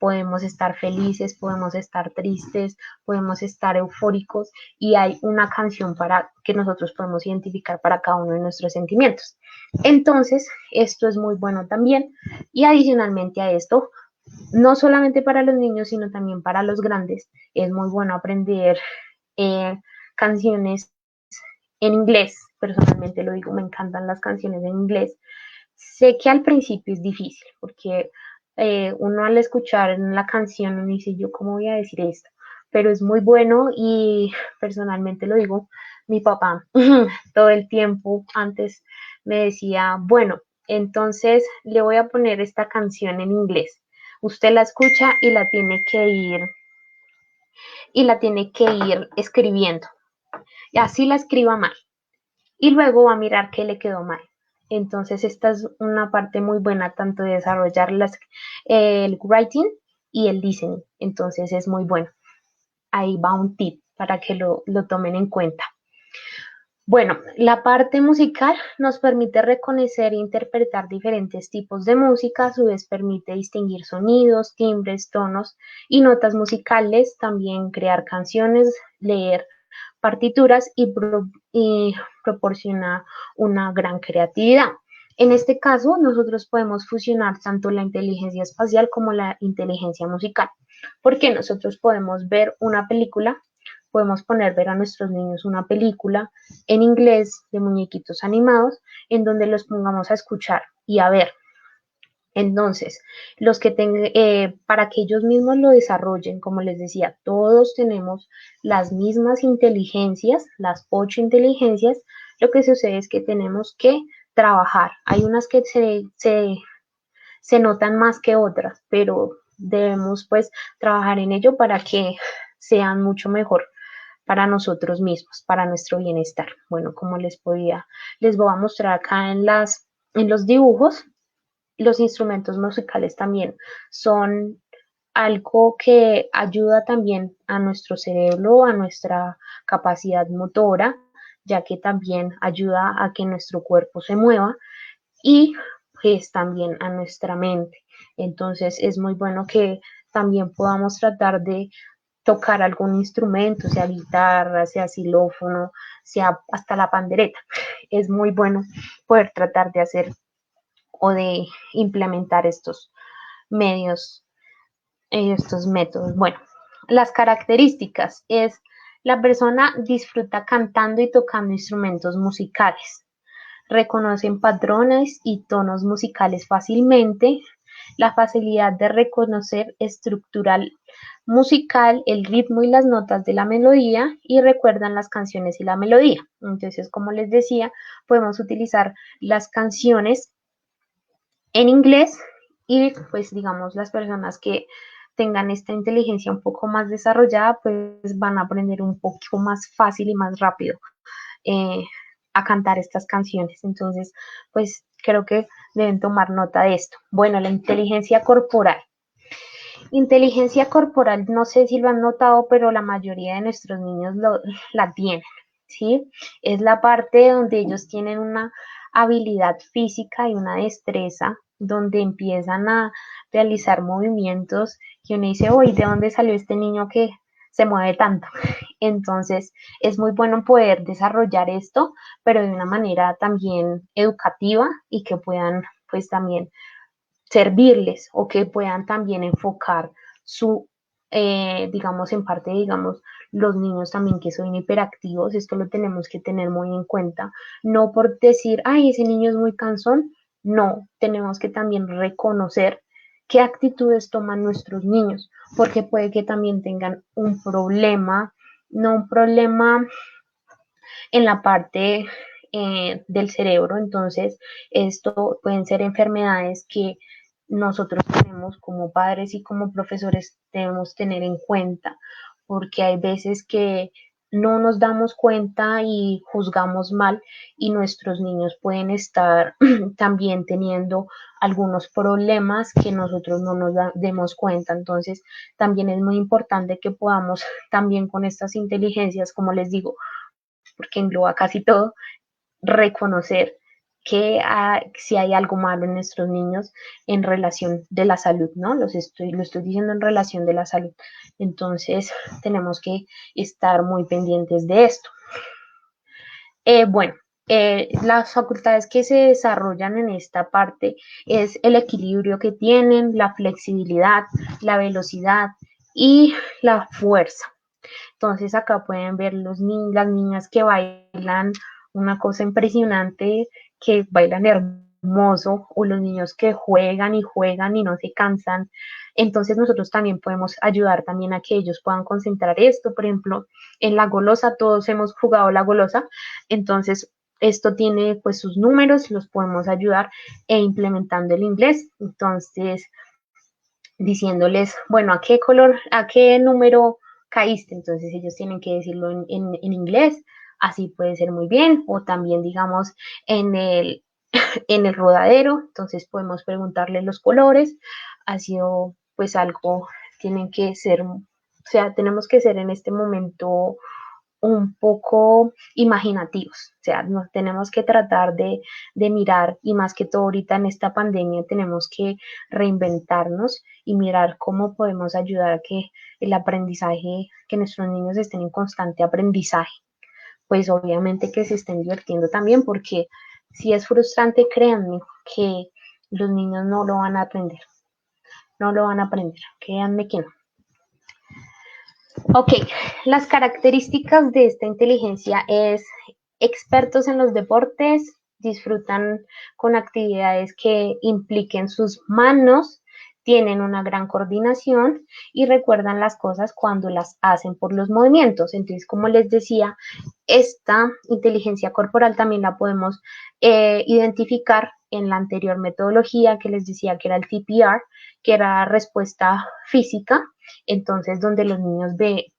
podemos estar felices, podemos estar tristes, podemos estar eufóricos y hay una canción para que nosotros podemos identificar para cada uno de nuestros sentimientos. Entonces, esto es muy bueno también y adicionalmente a esto, no solamente para los niños, sino también para los grandes, es muy bueno aprender canciones en inglés. Personalmente lo digo, me encantan las canciones en inglés. Sé que al principio es difícil porque uno al escuchar la canción uno dice, yo cómo voy a decir esto, pero es muy bueno y personalmente lo digo, mi papá todo el tiempo antes me decía, bueno, entonces le voy a poner esta canción en inglés. Usted la escucha y la tiene que ir escribiendo. Y así la escriba mal. Y luego va a mirar qué le quedó mal. Entonces esta es una parte muy buena tanto de desarrollar el writing y el listening. Entonces es muy bueno. Ahí va un tip para que lo tomen en cuenta. Bueno, la parte musical nos permite reconocer e interpretar diferentes tipos de música, a su vez permite distinguir sonidos, timbres, tonos y notas musicales, también crear canciones, leer partituras y proporciona una gran creatividad. En este caso, nosotros podemos fusionar tanto la inteligencia espacial como la inteligencia musical, porque nosotros podemos ver una película podemos poner ver a nuestros niños una película en inglés de muñequitos animados en donde los pongamos a escuchar y a ver. Entonces, para que ellos mismos lo desarrollen, como les decía, todos tenemos las mismas inteligencias, las 8 inteligencias. Lo que sucede es que tenemos que trabajar. Hay unas que se notan más que otras, pero debemos pues trabajar en ello para que sean mucho mejor para nosotros mismos, para nuestro bienestar. Bueno, como les voy a mostrar acá en los dibujos. Los instrumentos musicales también son algo que ayuda también a nuestro cerebro, a nuestra capacidad motora, ya que también ayuda a que nuestro cuerpo se mueva y pues también a nuestra mente. Entonces es muy bueno que también podamos tratar de tocar algún instrumento, sea guitarra, sea xilófono, sea hasta la pandereta. Es muy bueno poder tratar de hacer o de implementar estos medios, estos métodos. Bueno, las características es la persona disfruta cantando y tocando instrumentos musicales, reconocen patrones y tonos musicales fácilmente, la facilidad de reconocer estructural musical, el ritmo y las notas de la melodía y recuerdan las canciones y la melodía. Entonces, como les decía, podemos utilizar las canciones en inglés y pues digamos las personas que tengan esta inteligencia un poco más desarrollada pues van a aprender un poco más fácil y más rápido eh, a cantar estas canciones. Entonces pues creo que deben tomar nota de esto. Bueno, la inteligencia corporal. Inteligencia corporal, no sé si lo han notado, pero la mayoría de nuestros niños la tienen, ¿sí? Es la parte donde ellos tienen una habilidad física y una destreza, donde empiezan a realizar movimientos que uno dice, uy, ¿de dónde salió este niño que se mueve tanto? Entonces, es muy bueno poder desarrollar esto, pero de una manera también educativa y que puedan, pues también servirles o que puedan también enfocar digamos, en parte, digamos, los niños también que son hiperactivos, esto lo tenemos que tener muy en cuenta, no por decir, ay, ese niño es muy cansón, no, tenemos que también reconocer qué actitudes toman nuestros niños, porque puede que también tengan un problema, no un problema en la parte del cerebro. Entonces, esto pueden ser enfermedades que nosotros tenemos como padres y como profesores debemos tener en cuenta, porque hay veces que no nos damos cuenta y juzgamos mal y nuestros niños pueden estar también teniendo algunos problemas que nosotros no nos demos cuenta. Entonces, también es muy importante que podamos también con estas inteligencias, como les digo, porque engloba casi todo, reconocer que si hay algo malo en nuestros niños en relación de la salud, ¿no? Lo estoy diciendo en relación de la salud. Entonces, tenemos que estar muy pendientes de esto. Bueno, las facultades que se desarrollan en esta parte es el equilibrio que tienen, la flexibilidad, la velocidad y la fuerza. Entonces acá pueden ver las niñas que bailan una cosa impresionante, que bailan hermoso, o los niños que juegan y no se cansan. Entonces nosotros también podemos ayudar también a que ellos puedan concentrar esto. Por ejemplo, en la golosa, todos hemos jugado la golosa, entonces esto tiene pues sus números, los podemos ayudar implementando el inglés. Entonces, diciéndoles, bueno, a qué número caíste, entonces ellos tienen que decirlo en inglés, así puede ser muy bien, o también digamos en el, en el rodadero, entonces podemos preguntarle los colores, ha sido pues algo, tienen que ser, o sea, tenemos que ser en este momento un poco imaginativos, o sea, nos tenemos que tratar de mirar y más que todo ahorita en esta pandemia tenemos que reinventarnos y mirar cómo podemos ayudar a que el aprendizaje, que nuestros niños estén en constante aprendizaje, pues obviamente que se estén divirtiendo también porque si es frustrante, créanme que los niños no lo van a aprender, no lo van a aprender, créanme que no. Ok, las características de esta inteligencia es expertos en los deportes, disfrutan con actividades que impliquen sus manos, tienen una gran coordinación y recuerdan las cosas cuando las hacen por los movimientos. Entonces, como les decía, esta inteligencia corporal también la podemos identificar en la anterior metodología que les decía que era el TPR, que era respuesta física. Entonces, donde los niños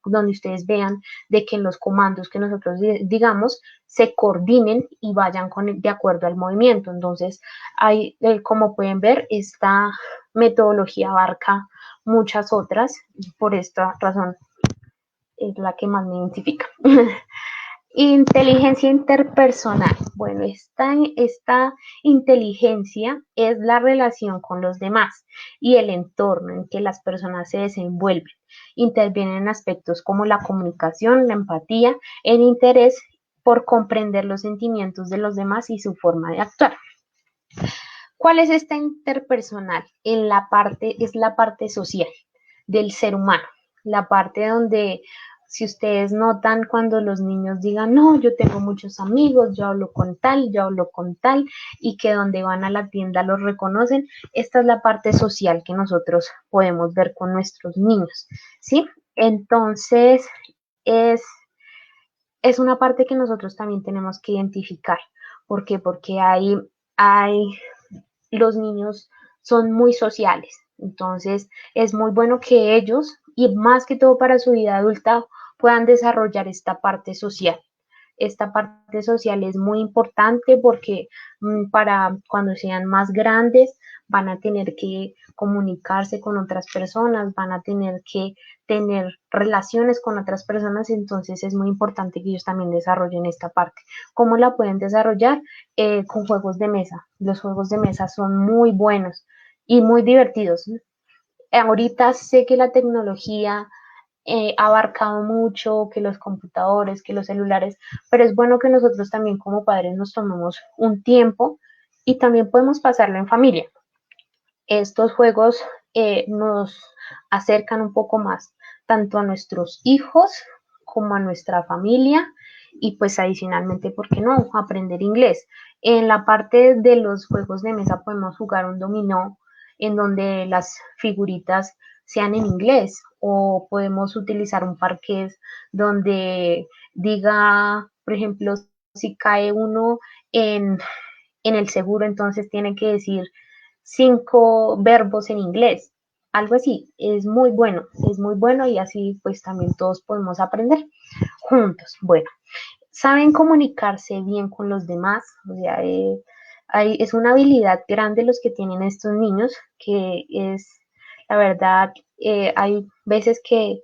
donde ustedes vean de que en los comandos que nosotros digamos se coordinen y vayan de acuerdo al movimiento. Entonces, hay, como pueden ver, esta metodología abarca muchas otras, por esta razón es la que más me identifica. Inteligencia interpersonal. Bueno, esta inteligencia es la relación con los demás y el entorno en que las personas se desenvuelven. Intervienen en aspectos como la comunicación, la empatía, el interés por comprender los sentimientos de los demás y su forma de actuar. ¿Cuál es esta interpersonal? Es la parte social del ser humano, la parte donde, si ustedes notan, cuando los niños digan, no, yo tengo muchos amigos, yo hablo con tal, y que donde van a la tienda los reconocen, esta es la parte social que nosotros podemos ver con nuestros niños, ¿sí? Entonces, es una parte que nosotros también tenemos que identificar. ¿Por qué? Porque los niños son muy sociales, entonces es muy bueno que ellos, y más que todo para su vida adulta, puedan desarrollar esta parte social. Esta parte social es muy importante porque para cuando sean más grandes van a tener que comunicarse con otras personas, van a tener que tener relaciones con otras personas, entonces es muy importante que ellos también desarrollen esta parte. ¿Cómo la pueden desarrollar? Con juegos de mesa. Los juegos de mesa son muy buenos y muy divertidos. Ahorita sé que la tecnología ha abarcado mucho, que los computadores, que los celulares, pero es bueno que nosotros también como padres nos tomemos un tiempo y también podemos pasarlo en familia. Estos juegos nos acercan un poco más tanto a nuestros hijos como a nuestra familia y pues adicionalmente, ¿por qué no? Aprender inglés. En la parte de los juegos de mesa podemos jugar un dominó en donde las figuritas sean en inglés o podemos utilizar un parqués donde diga, por ejemplo, si cae uno en el seguro, entonces tiene que decir 5 verbos en inglés, algo así, es muy bueno y así pues también todos podemos aprender juntos. Bueno, saben comunicarse bien con los demás, o sea, es una habilidad grande los que tienen estos niños, que es, la verdad, hay veces que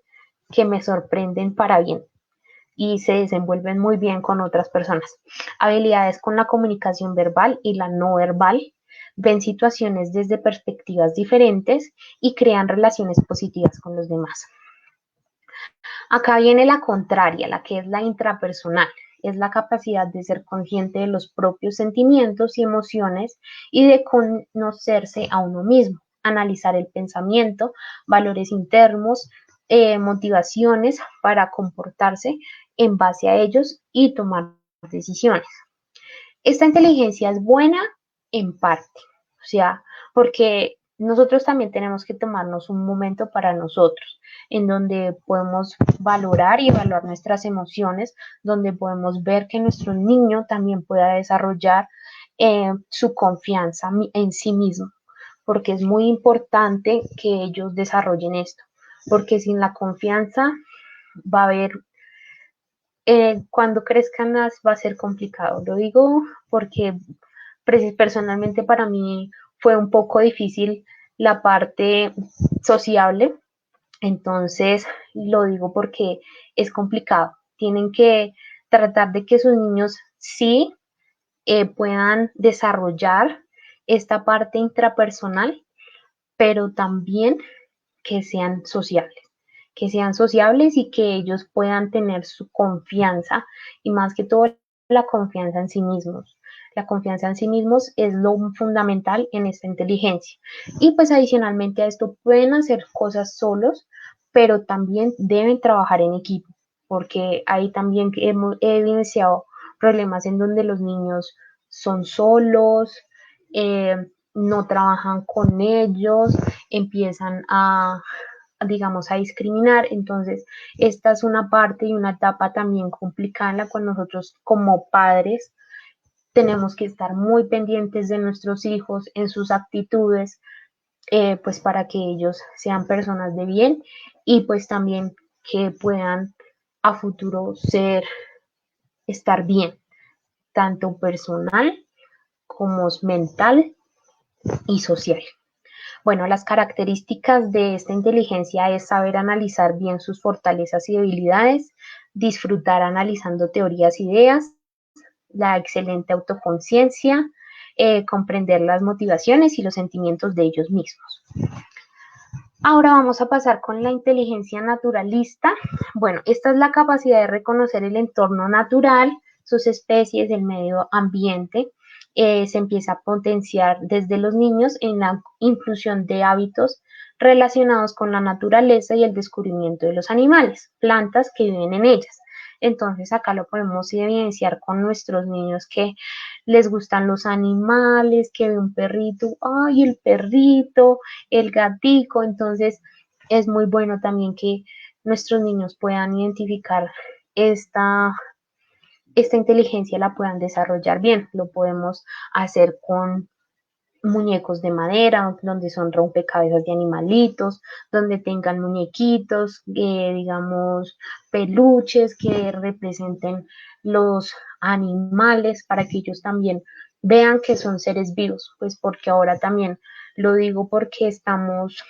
me sorprenden para bien y se desenvuelven muy bien con otras personas. Habilidades con la comunicación verbal y la no verbal, ven situaciones desde perspectivas diferentes y crean relaciones positivas con los demás. Acá viene la contraria, la que es la intrapersonal. Es la capacidad de ser consciente de los propios sentimientos y emociones y de conocerse a uno mismo, analizar el pensamiento, valores internos, motivaciones para comportarse en base a ellos y tomar decisiones. Esta inteligencia es buena en parte, o sea, porque nosotros también tenemos que tomarnos un momento para nosotros, en donde podemos valorar y evaluar nuestras emociones, donde podemos ver que nuestro niño también pueda desarrollar su confianza en sí mismo, porque es muy importante que ellos desarrollen esto, porque sin la confianza va a haber cuando crezcan más va a ser complicado. Lo digo porque personalmente para mí fue un poco difícil la parte sociable, entonces lo digo porque es complicado. Tienen que tratar de que sus niños sí puedan desarrollar esta parte intrapersonal, pero también que sean sociables y que ellos puedan tener su confianza y más que todo la confianza en sí mismos. La confianza en sí mismos es lo fundamental en esta inteligencia. Y pues adicionalmente a esto pueden hacer cosas solos, pero también deben trabajar en equipo, porque ahí también he evidenciado problemas en donde los niños son solos, eh, no trabajan con ellos, empiezan digamos, a discriminar. Entonces, esta es una parte y una etapa también complicada en la cual nosotros como padres tenemos que estar muy pendientes de nuestros hijos, en sus actitudes, pues para que ellos sean personas de bien y pues también que puedan a futuro estar bien, tanto personal como mental y social. Bueno, las características de esta inteligencia es saber analizar bien sus fortalezas y debilidades, disfrutar analizando teorías e ideas, la excelente autoconciencia, comprender las motivaciones y los sentimientos de ellos mismos. Ahora vamos a pasar con la inteligencia naturalista. Bueno, esta es la capacidad de reconocer el entorno natural, sus especies, el medio ambiente. Se empieza a potenciar desde los niños en la inclusión de hábitos relacionados con la naturaleza y el descubrimiento de los animales, plantas que viven en ellas. Entonces acá lo podemos evidenciar con nuestros niños que les gustan los animales, que ve un perrito, ay, el perrito, el gatico. Entonces es muy bueno también que nuestros niños puedan identificar esta inteligencia, la puedan desarrollar bien. Lo podemos hacer con muñecos de madera, donde son rompecabezas de animalitos, donde tengan muñequitos, digamos, peluches que representen los animales para que ellos también vean que son seres vivos, pues porque ahora también lo digo porque estamos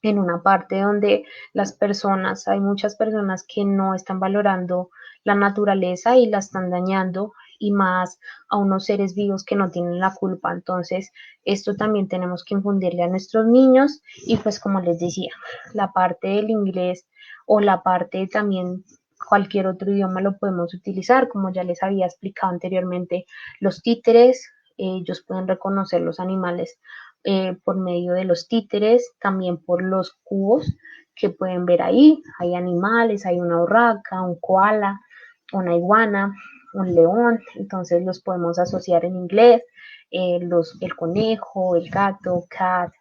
en una parte donde hay muchas personas que no están valorando la naturaleza y la están dañando y más a unos seres vivos que no tienen la culpa. Entonces, esto también tenemos que infundirle a nuestros niños y pues como les decía, la parte del inglés o la parte también cualquier otro idioma lo podemos utilizar, como ya les había explicado anteriormente, los títeres, ellos pueden reconocer los animales por medio de los títeres, también por los cubos que pueden ver ahí. Hay animales, hay una urraca, un koala, una iguana, un león, entonces los podemos asociar en inglés, el conejo, el gato, cat,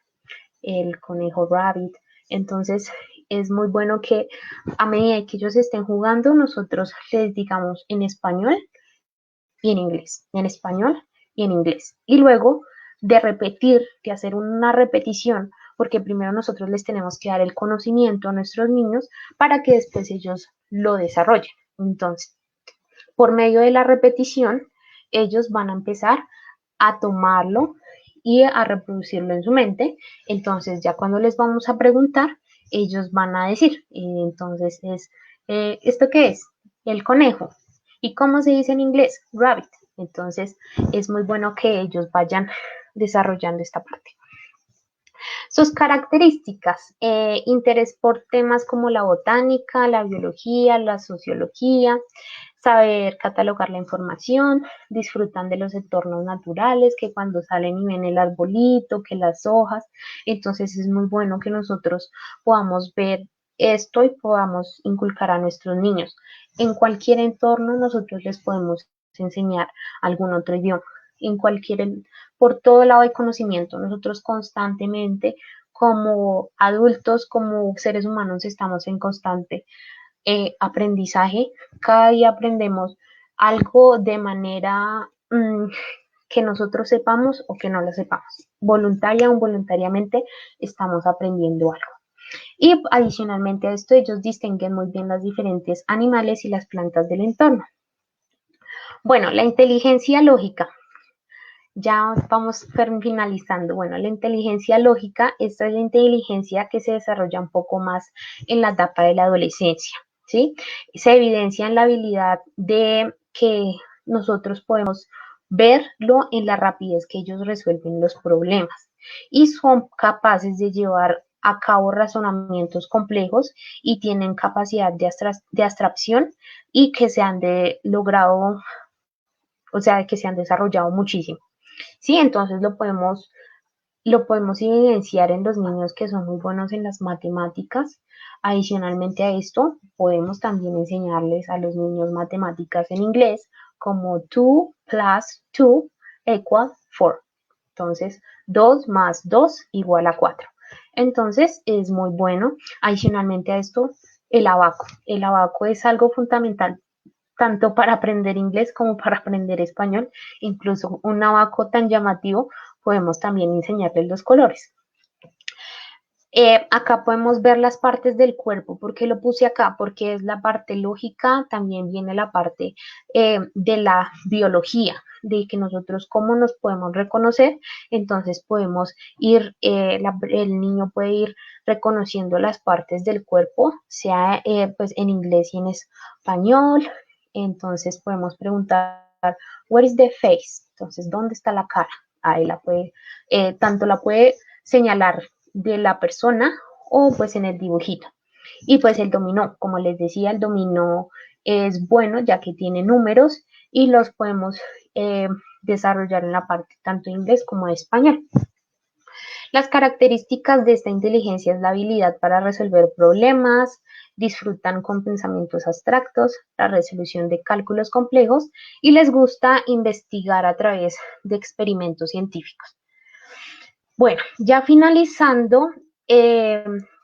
el conejo rabbit. Entonces es muy bueno que a medida que ellos estén jugando, nosotros les digamos en español y en inglés, en español y en inglés. Y luego de repetir, de hacer una repetición, porque primero nosotros les tenemos que dar el conocimiento a nuestros niños para que después ellos lo desarrollen. Entonces, por medio de la repetición, ellos van a empezar a tomarlo y a reproducirlo en su mente. Entonces, ya cuando les vamos a preguntar, ellos van a decir, entonces ¿esto qué es? El conejo. ¿Y cómo se dice en inglés? Rabbit. Entonces, es muy bueno que ellos vayan desarrollando esta parte. Sus características, interés por temas como la botánica, la biología, la sociología, saber catalogar la información, disfrutan de los entornos naturales, que cuando salen y ven el arbolito, que las hojas, entonces es muy bueno que nosotros podamos ver esto y podamos inculcar a nuestros niños. En cualquier entorno nosotros les podemos enseñar algún otro idioma, por todo lado hay conocimiento. Nosotros constantemente como adultos, como seres humanos, estamos en constante aprendizaje. Cada día aprendemos algo de manera que nosotros sepamos o que no lo sepamos. Voluntaria o involuntariamente estamos aprendiendo algo. Y adicionalmente a esto, ellos distinguen muy bien los diferentes animales y las plantas del entorno. Bueno, la inteligencia lógica. Ya vamos finalizando. Bueno, la inteligencia lógica, esta es la inteligencia que se desarrolla un poco más en la etapa de la adolescencia, ¿sí? Se evidencia en la habilidad de que nosotros podemos verlo en la rapidez que ellos resuelven los problemas y son capaces de llevar a cabo razonamientos complejos y tienen capacidad de abstracción y que se han logrado, o sea, que se han desarrollado muchísimo. Sí, entonces lo podemos lo podemos evidenciar en los niños que son muy buenos en las matemáticas. Adicionalmente a esto, podemos también enseñarles a los niños matemáticas en inglés, como 2 plus 2 equal 4. Entonces, 2 más 2 igual a 4. Entonces, es muy bueno. Adicionalmente a esto, el abaco. El abaco es algo fundamental tanto para aprender inglés como para aprender español. Incluso un abaco tan llamativo, podemos también enseñarles los colores. Acá podemos ver las partes del cuerpo. ¿Por qué lo puse acá? Porque es la parte lógica, también viene la parte de la biología, de que nosotros cómo nos podemos reconocer. Entonces podemos ir, el niño puede ir reconociendo las partes del cuerpo, sea pues en inglés y en español. Entonces podemos preguntar, where is the face? Entonces, ¿dónde está la cara? Ahí la puede, tanto la puede señalar de la persona o pues en el dibujito. Y pues el dominó, como les decía, el dominó es bueno ya que tiene números y los podemos desarrollar en la parte tanto de inglés como de español. Las características de esta inteligencia es la habilidad para resolver problemas, disfrutan con pensamientos abstractos, la resolución de cálculos complejos y les gusta investigar a través de experimentos científicos. Bueno, ya finalizando,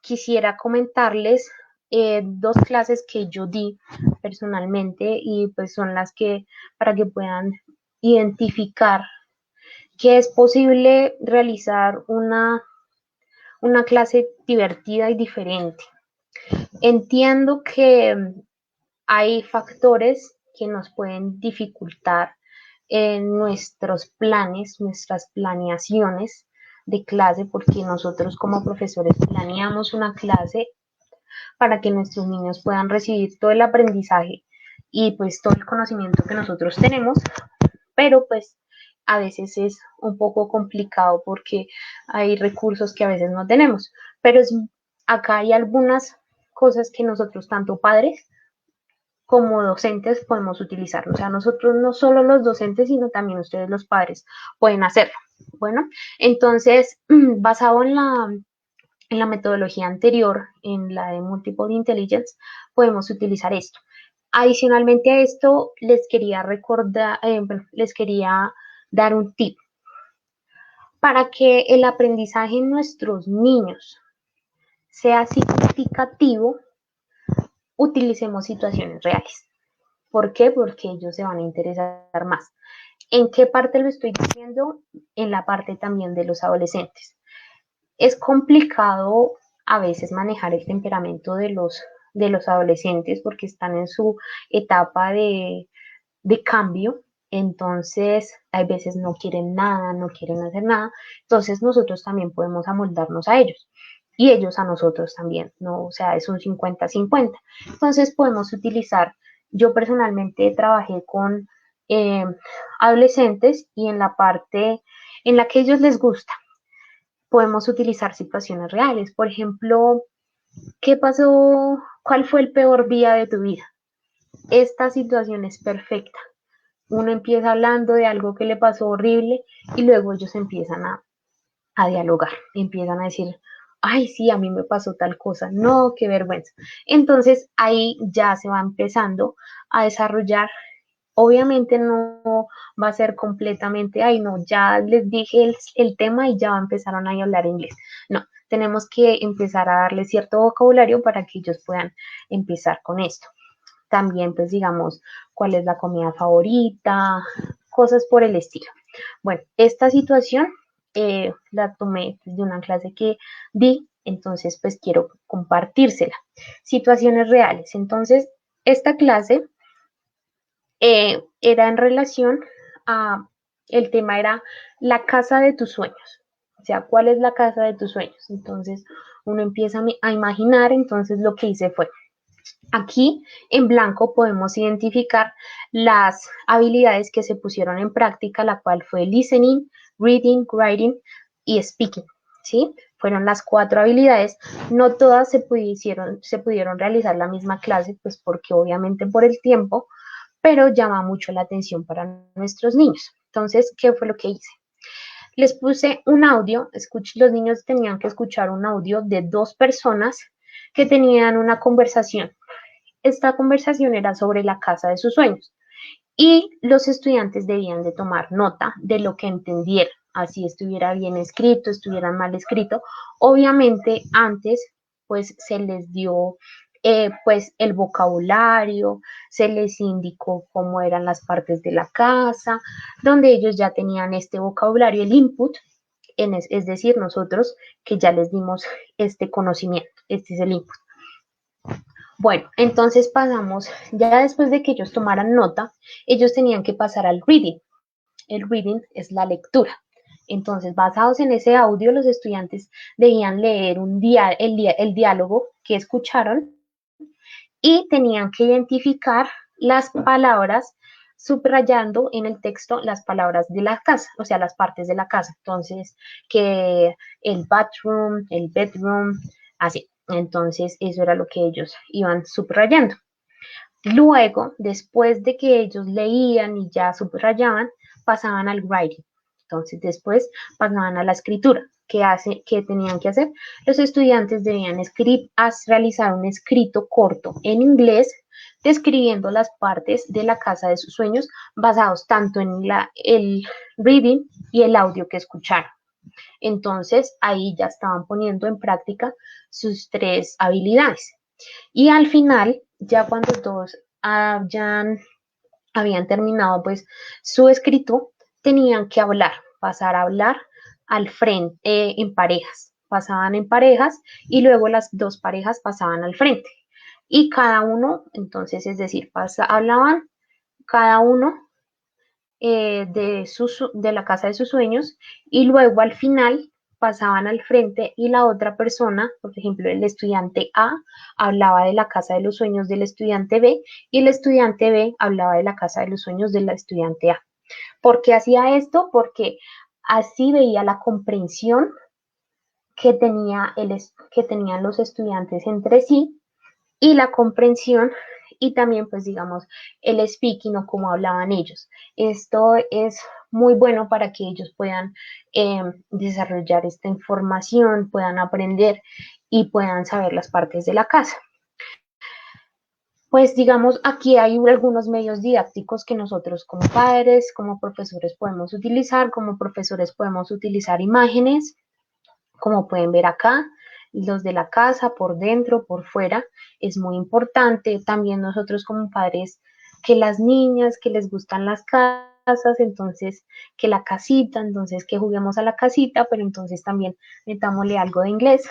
quisiera comentarles dos clases que yo di personalmente y pues son las que para que puedan identificar que es posible realizar una clase divertida y diferente. Entiendo que hay factores que nos pueden dificultar en nuestros planes, nuestras planeaciones de clase, porque nosotros como profesores planeamos una clase para que nuestros niños puedan recibir todo el aprendizaje y pues todo el conocimiento que nosotros tenemos, pero pues a veces es un poco complicado porque hay recursos que a veces no tenemos, pero acá hay algunas cosas que nosotros, tanto padres como docentes, podemos utilizar. O sea, nosotros no solo los docentes, sino también ustedes los padres pueden hacerlo. Bueno, entonces, basado en la metodología anterior, en la de Multiple Intelligence, podemos utilizar esto. Adicionalmente a esto, les quería recordar, les quería dar un tip para que el aprendizaje en nuestros niños sea significativo. Utilicemos situaciones reales. ¿Por qué? Porque ellos se van a interesar más. ¿En qué parte lo estoy diciendo? En la parte también de los adolescentes. Es complicado a veces manejar el temperamento de los adolescentes porque están en su etapa de cambio. Entonces, hay veces no quieren nada, no quieren hacer nada. Entonces, nosotros también podemos amoldarnos a ellos y ellos a nosotros también, ¿no? O sea, es un 50-50. Entonces, podemos utilizar, yo personalmente trabajé con eh, adolescentes y en la parte en la que a ellos les gusta, podemos utilizar situaciones reales. Por ejemplo, ¿qué pasó? ¿Cuál fue el peor día de tu vida? Esta situación es perfecta. Uno empieza hablando de algo que le pasó horrible y luego ellos empiezan a dialogar, empiezan a decir, ay, sí, a mí me pasó tal cosa, no, qué vergüenza. Entonces ahí ya se va empezando a desarrollar. Obviamente no va a ser completamente, ay, no, ya les dije el tema y ya empezaron a hablar inglés. No, tenemos que empezar a darle cierto vocabulario para que ellos puedan empezar con esto. También, pues, digamos, cuál es la comida favorita, cosas por el estilo. Bueno, esta situación la tomé de una clase que di, entonces, pues, quiero compartírsela. Situaciones reales. Entonces, esta clase era en relación a, el tema era la casa de tus sueños. O sea, ¿cuál es la casa de tus sueños? Entonces, uno empieza a imaginar, entonces lo que hice fue, aquí en blanco podemos identificar las habilidades que se pusieron en práctica, la cual fue listening, reading, writing y speaking. ¿Sí? Fueron las 4 habilidades. No todas se pudieron realizar la misma clase, pues porque obviamente por el tiempo, pero llama mucho la atención para nuestros niños. Entonces, ¿qué fue lo que hice? Les puse un audio, los niños tenían que escuchar un audio de 2 personas que tenían una conversación. Esta conversación era sobre la casa de sus sueños y los estudiantes debían de tomar nota de lo que entendieran, así estuviera bien escrito, estuviera mal escrito. Obviamente antes pues se les dio pues el vocabulario, se les indicó cómo eran las partes de la casa, donde ellos ya tenían este vocabulario, el input, es decir, nosotros que ya les dimos este conocimiento, este es el input. Bueno, entonces pasamos, ya después de que ellos tomaran nota, ellos tenían que pasar al reading. El reading es la lectura. Entonces, basados en ese audio, los estudiantes debían leer el diálogo que escucharon y tenían que identificar las palabras subrayando en el texto las palabras de la casa, o sea, las partes de la casa. Entonces, que el bathroom, el bedroom, así. Entonces, eso era lo que ellos iban subrayando. Luego, después de que ellos leían y ya subrayaban, pasaban al writing. Entonces, después pasaban a la escritura. ¿Qué tenían que hacer? Los estudiantes debían realizar un escrito corto en inglés describiendo las partes de la casa de sus sueños basados tanto en el reading y el audio que escucharon. Entonces, ahí ya estaban poniendo en práctica sus 3 habilidades. Y al final, ya cuando todos habían terminado pues su escrito, tenían que hablar, pasar a hablar al frente, en parejas. Pasaban en parejas y luego las 2 parejas pasaban al frente. Y cada uno, entonces, es decir, hablaban cada uno de la casa de sus sueños y luego al final pasaban al frente y la otra persona, por ejemplo, el estudiante A hablaba de la casa de los sueños del estudiante B y el estudiante B hablaba de la casa de los sueños del estudiante A. ¿Por qué hacía esto? Porque así veía la comprensión que tenían los estudiantes entre sí y la comprensión y también pues digamos el speaking o cómo hablaban ellos. Esto es muy bueno para que ellos puedan desarrollar esta información, puedan aprender y puedan saber las partes de la casa. Pues digamos, aquí hay algunos medios didácticos que nosotros como padres, como profesores podemos utilizar. Como profesores podemos utilizar imágenes, como pueden ver acá, los de la casa, por dentro, por fuera, es muy importante. También nosotros como padres, que las niñas, que les gustan las casas, entonces que la casita, entonces que juguemos a la casita, pero entonces también metámosle algo de inglés,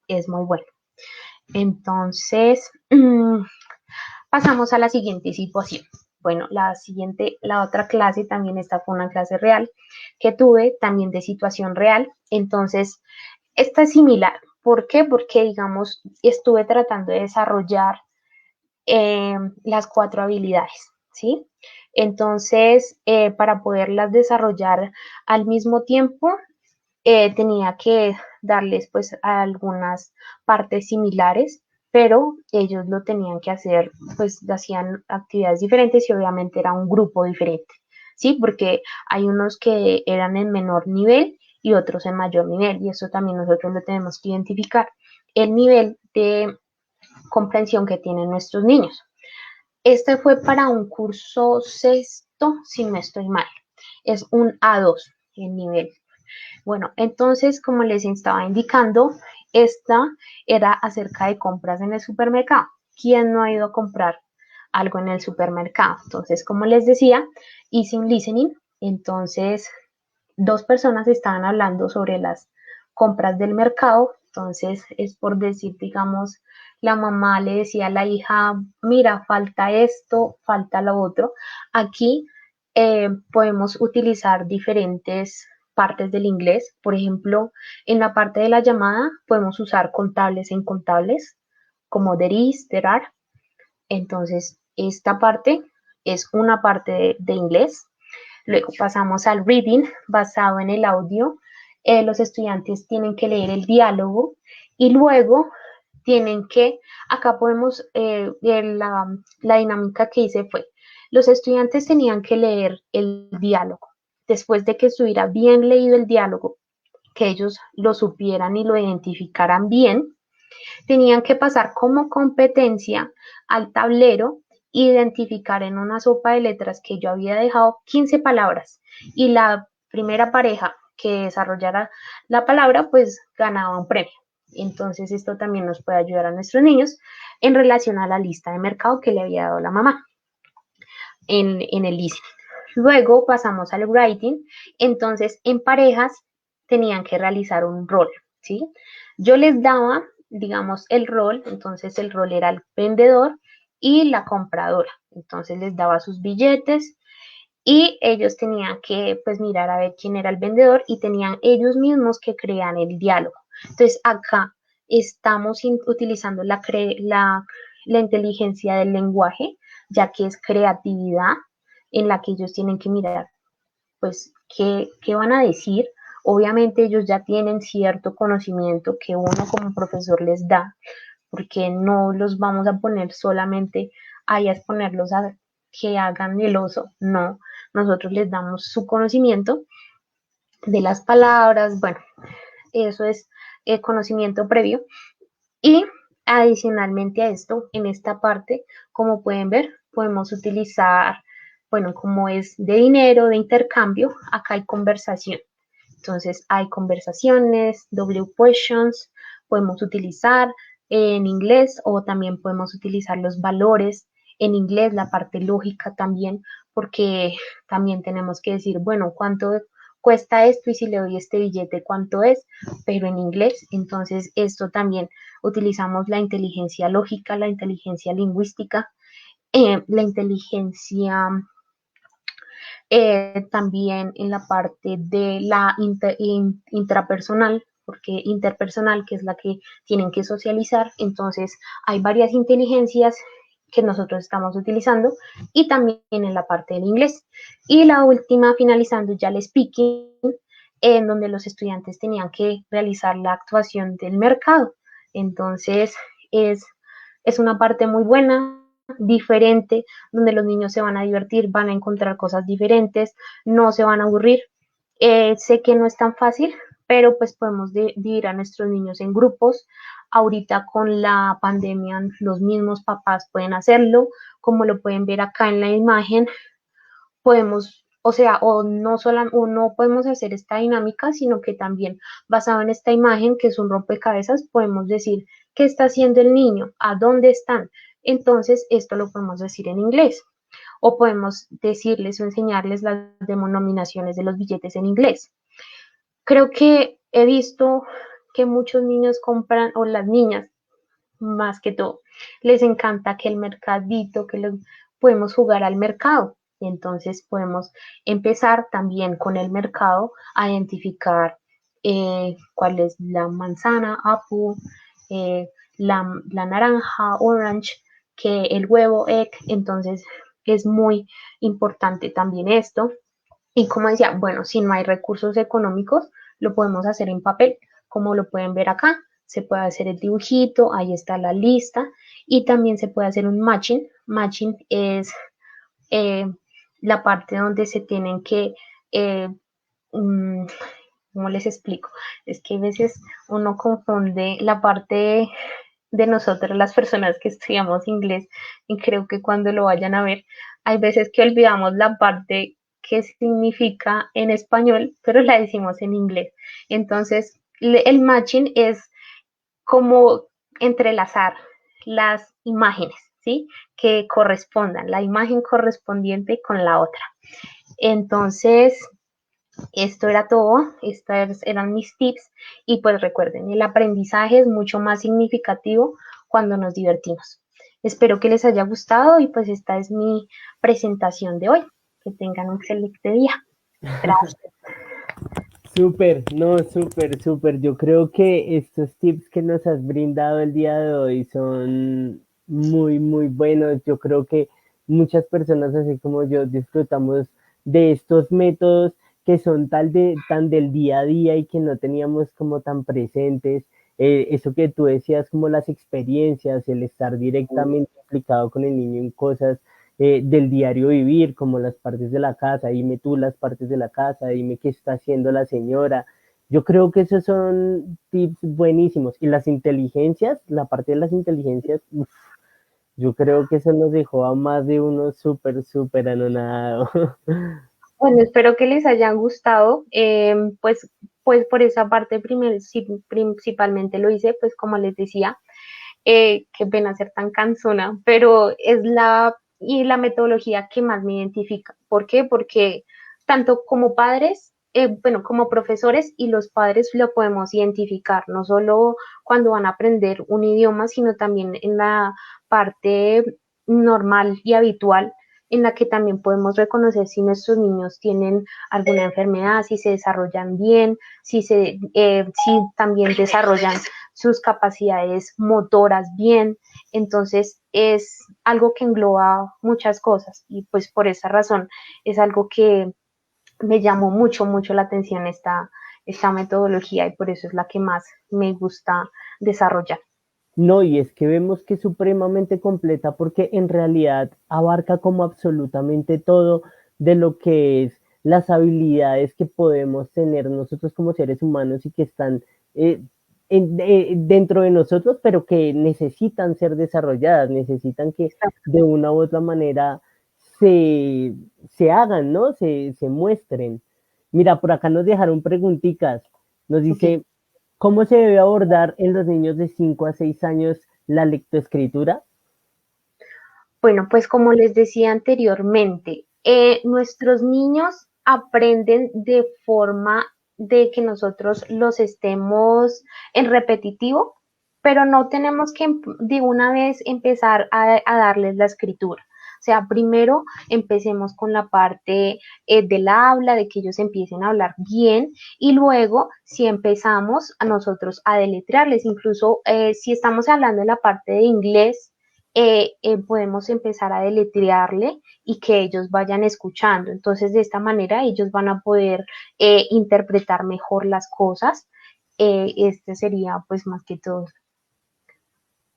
es muy bueno. Entonces, pasamos a la siguiente situación. Bueno, la otra clase también, esta fue una clase real que tuve, también de situación real. Entonces, esta es similar. ¿Por qué? Porque, digamos, estuve tratando de desarrollar las 4 habilidades, ¿sí? Entonces, para poderlas desarrollar al mismo tiempo, tenía que darles pues algunas partes similares, pero ellos lo tenían que hacer, pues hacían actividades diferentes y obviamente era un grupo diferente, ¿sí? Porque hay unos que eran en menor nivel y otros en mayor nivel y eso también nosotros lo tenemos que identificar, el nivel de comprensión que tienen nuestros niños. Este fue para un curso sexto, si no estoy mal, es un A2 el nivel. Bueno, entonces, como les estaba indicando, esta era acerca de compras en el supermercado. ¿Quién no ha ido a comprar algo en el supermercado? Entonces, como les decía, hice un listening. Entonces, 2 personas estaban hablando sobre las compras del mercado. Entonces, es por decir, digamos, la mamá le decía a la hija, mira, falta esto, falta lo otro. Aquí podemos utilizar diferentes partes del inglés. Por ejemplo, en la parte de la llamada podemos usar contables e incontables, como there is, there are. Entonces, esta parte es una parte de inglés. Luego pasamos al reading, basado en el audio. Los estudiantes tienen que leer el diálogo y luego tienen que, acá podemos, la dinámica que hice fue, los estudiantes tenían que leer el diálogo. después de que estuviera bien leído el diálogo, que ellos lo supieran y lo identificaran bien, tenían que pasar como competencia al tablero, identificar en una sopa de letras que yo había dejado 15 palabras y la primera pareja que desarrollara la palabra pues ganaba un premio. Entonces esto también nos puede ayudar a nuestros niños en relación a la lista de mercado que le había dado la mamá en el listening. Luego pasamos al writing, entonces en parejas tenían que realizar un rol, ¿sí? Yo les daba, digamos, el rol, entonces el rol era el vendedor y la compradora, entonces les daba sus billetes y ellos tenían que pues mirar a ver quién era el vendedor y tenían ellos mismos que crear el diálogo. Entonces acá estamos utilizando la inteligencia del lenguaje, ya que es creatividad en la que ellos tienen que mirar pues qué van a decir. Obviamente ellos ya tienen cierto conocimiento que uno como profesor les da, porque no los vamos a poner solamente ahí a exponerlos a que hagan el oso, no, nosotros les damos su conocimiento de las palabras, bueno, eso es conocimiento previo y adicionalmente a esto, en esta parte, como pueden ver, podemos utilizar, bueno, como es de dinero, de intercambio, acá hay conversación. Entonces hay conversaciones, W questions, podemos utilizar en inglés o también podemos utilizar los valores en inglés, la parte lógica también, porque también tenemos que decir, bueno, ¿cuánto cuesta esto? Y si le doy este billete, ¿cuánto es? Pero en inglés, entonces esto también utilizamos la inteligencia lógica, la inteligencia lingüística, la inteligencia también en la parte de la intrapersonal, porque interpersonal, que es la que tienen que socializar, entonces hay varias inteligencias que nosotros estamos utilizando y también en la parte del inglés. Y la última, finalizando ya el speaking, en donde los estudiantes tenían que realizar la actuación del mercado. Entonces es una parte muy buena, diferente, donde los niños se van a divertir, van a encontrar cosas diferentes, no se van a aburrir. Sé que no es tan fácil, pero pues podemos dividir a nuestros niños en grupos. Ahorita con la pandemia los mismos papás pueden hacerlo, como lo pueden ver acá en la imagen, podemos, o sea, o no podemos hacer esta dinámica, sino que también basado en esta imagen, que es un rompecabezas, podemos decir qué está haciendo el niño, a dónde están. Entonces, esto lo podemos decir en inglés. O podemos decirles o enseñarles las denominaciones de los billetes en inglés. Creo que he visto que muchos niños compran, o las niñas más que todo, les encanta que el mercadito, podemos jugar al mercado. Entonces podemos empezar también con el mercado a identificar cuál es la manzana, apple, la naranja, orange, que el huevo, egg. Entonces es muy importante también esto. Y como decía, bueno, si no hay recursos económicos, lo podemos hacer en papel, como lo pueden ver acá. Se puede hacer el dibujito, ahí está la lista y también se puede hacer un matching. Matching es eh, la parte donde se tienen que, ¿cómo les explico? Es que a veces uno confunde la parte de nosotros, las personas que estudiamos inglés, y creo que cuando lo vayan a ver, hay veces que olvidamos la parte que significa en español, pero la decimos en inglés. Entonces, el matching es como entrelazar las imágenes, ¿sí? Que correspondan, la imagen correspondiente con la otra. Entonces, esto era todo, estos eran mis tips y pues recuerden, el aprendizaje es mucho más significativo cuando nos divertimos. Espero que les haya gustado y pues esta es mi presentación de hoy. Que tengan un excelente día. Gracias. Súper, no, súper, súper. Yo creo que estos tips que nos has brindado el día de hoy son muy, muy buenos. Yo creo que muchas personas, así como yo, disfrutamos de estos métodos que son tan del día a día y que no teníamos como tan presentes. Eso que tú decías, como las experiencias, el estar directamente implicado con el niño en cosas del diario vivir, como las partes de la casa, dime tú las partes de la casa, dime qué está haciendo la señora. Yo creo que esos son tips buenísimos. Y las inteligencias, la parte de las inteligencias, uf, yo creo que eso nos dejó a más de uno súper, súper anonadado. Bueno, espero que les hayan gustado. Pues por esa parte sí, principalmente lo hice, pues como les decía, qué pena ser tan cansona, pero es la metodología que más me identifica. ¿Por qué? Porque tanto como padres, bueno, como profesores y los padres lo podemos identificar, no solo cuando van a aprender un idioma, sino también en la parte normal y habitual en la que también podemos reconocer si nuestros niños tienen alguna enfermedad, si se desarrollan bien, si también desarrollan sus capacidades motoras bien. Entonces es algo que engloba muchas cosas y pues por esa razón es algo que me llamó mucho, mucho la atención esta metodología y por eso es la que más me gusta desarrollar. No, y es que vemos que es supremamente completa porque en realidad abarca como absolutamente todo de lo que es las habilidades que podemos tener nosotros como seres humanos y que están eh, dentro de nosotros, pero que necesitan ser desarrolladas, necesitan que de una u otra manera se, se hagan, ¿no? Se muestren. Mira, por acá nos dejaron preguntitas. Nos Okay. dice, ¿cómo se debe abordar en los niños de 5 a 6 años la lectoescritura? Bueno, pues como les decía anteriormente, nuestros niños aprenden de forma de que nosotros los estemos en repetitivo, pero no tenemos que de una vez empezar a darles la escritura. O sea, primero empecemos con la parte del habla, de que ellos empiecen a hablar bien y luego si empezamos a nosotros a deletrearles, incluso si estamos hablando de la parte de inglés, podemos empezar a deletrearle y que ellos vayan escuchando. Entonces, de esta manera ellos van a poder interpretar mejor las cosas. Este sería pues más que todo.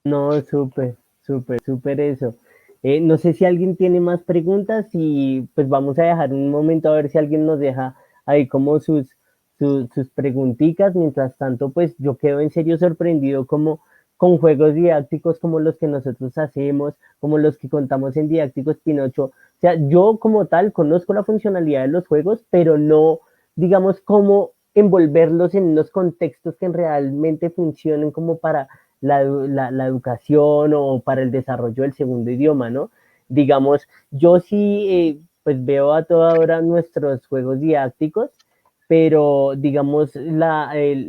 No, súper, súper, súper eso. No sé si alguien tiene más preguntas y pues vamos a dejar un momento a ver si alguien nos deja ahí como sus preguntitas. Mientras tanto, pues yo quedo en serio sorprendido como con juegos didácticos como los que nosotros hacemos, como los que contamos en Didácticos Pinocho. O sea, yo como tal conozco la funcionalidad de los juegos, pero no, digamos, cómo envolverlos en unos contextos que realmente funcionen como para la educación o para el desarrollo del segundo idioma, ¿no? Digamos, yo sí, pues veo a toda hora nuestros juegos didácticos, pero digamos, la de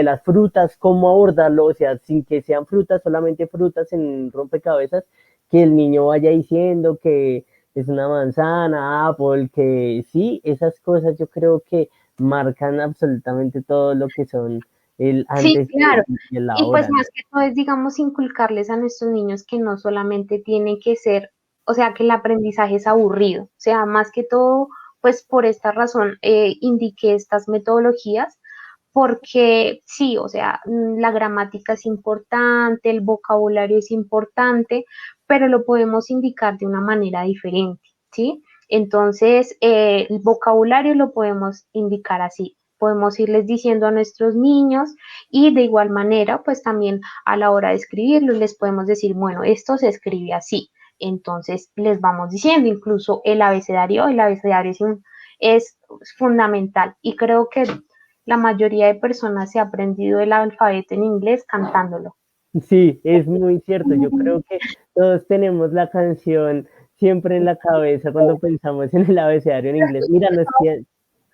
las frutas, cómo abordarlo, o sea, sin que sean frutas, solamente frutas en rompecabezas, que el niño vaya diciendo que es una manzana, apple, que sí, esas cosas yo creo que marcan absolutamente todo lo que son el Sí, antes claro. y el Y pues ahora, ¿no? más que todo es, digamos, inculcarles a nuestros niños que no solamente tienen que ser, o sea, que el aprendizaje es aburrido. O sea, más que todo, pues por esta razón indiqué estas metodologías, porque sí, o sea, la gramática es importante, el vocabulario es importante, pero lo podemos indicar de una manera diferente, ¿sí? Entonces, el vocabulario lo podemos indicar así. Podemos irles diciendo a nuestros niños y de igual manera, pues también a la hora de escribirlo, les podemos decir, bueno, esto se escribe así. Entonces, les vamos diciendo, incluso el abecedario es fundamental y creo que la mayoría de personas se ha aprendido el alfabeto en inglés cantándolo. Sí, es muy cierto. Yo creo que todos tenemos la canción siempre en la cabeza cuando pensamos en el abecedario en inglés. Mira, nos queda,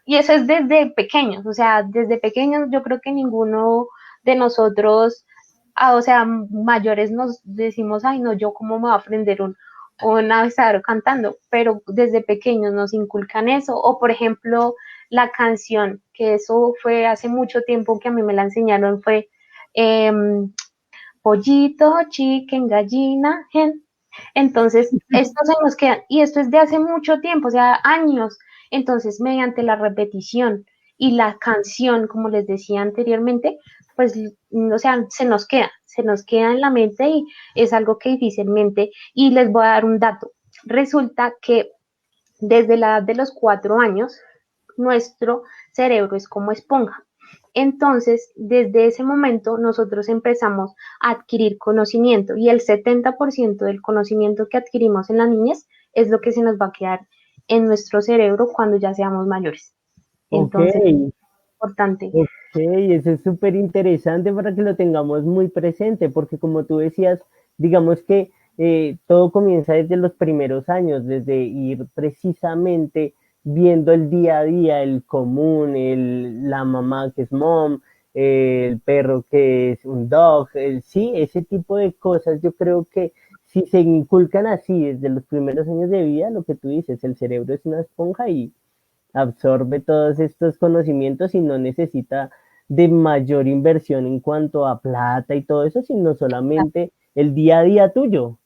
Y eso es desde pequeños, o sea, desde pequeños yo creo que ninguno de nosotros, o sea, mayores nos decimos, ay, no, yo cómo me voy a aprender un abecedario cantando, pero desde pequeños nos inculcan eso, o por ejemplo, la canción, que eso fue hace mucho tiempo que a mí me la enseñaron, fue eh, pollito, chicken, gallina, hen. Entonces, esto se nos queda, y esto es de hace mucho tiempo, o sea, años. Entonces, mediante la repetición y la canción, como les decía anteriormente, pues, o sea, se nos queda en la mente y es algo que difícilmente, y les voy a dar un dato. Resulta que desde la edad de los 4 años, nuestro cerebro es como esponja. Entonces, desde ese momento nosotros empezamos a adquirir conocimiento y el 70% del conocimiento que adquirimos en la niñez es lo que se nos va a quedar en nuestro cerebro cuando ya seamos mayores. Ok, Entonces, es importante. ok, eso es súper interesante para que lo tengamos muy presente, porque como tú decías, digamos que todo comienza desde los primeros años, desde ir precisamente viendo el día a día, el común, la mamá que es mom, el perro que es un dog, sí, ese tipo de cosas, yo creo que si se inculcan así desde los primeros años de vida, lo que tú dices, el cerebro es una esponja y absorbe todos estos conocimientos y no necesita de mayor inversión en cuanto a plata y todo eso, sino solamente el día a día tuyo.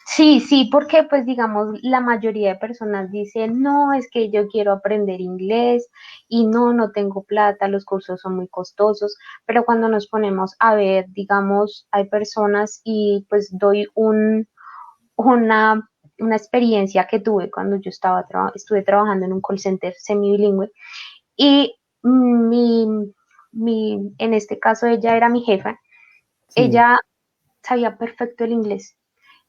Sí, sí, porque pues digamos, la mayoría de personas dicen, no, es que yo quiero aprender inglés y no, no tengo plata, los cursos son muy costosos, pero cuando nos ponemos a ver, digamos, hay personas y pues doy una experiencia que tuve cuando yo estuve trabajando en un call center semibilingüe y mi, en este caso ella era mi jefa, Sí. ella sabía perfecto el inglés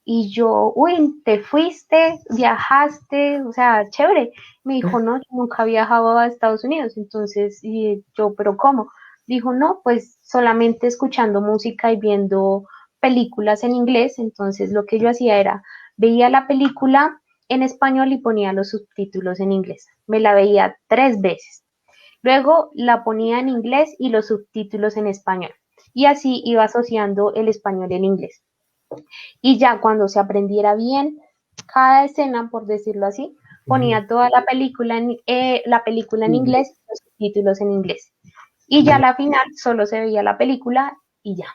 y yo, uy, te fuiste, viajaste, o sea, chévere. Me dijo, no, yo nunca he viajado a Estados Unidos. Entonces, y yo, ¿pero cómo? Dijo, no, pues solamente escuchando música y viendo películas en inglés. Entonces, lo que yo hacía era, veía la película en español y ponía los subtítulos en inglés. Me la veía 3 veces. Luego la ponía en inglés y los subtítulos en español. Y así iba asociando el español y el inglés. Y ya cuando se aprendiera bien cada escena, por decirlo así, ponía toda la película en Sí. inglés, los subtítulos en inglés. Y ya a la final solo se veía la película y ya.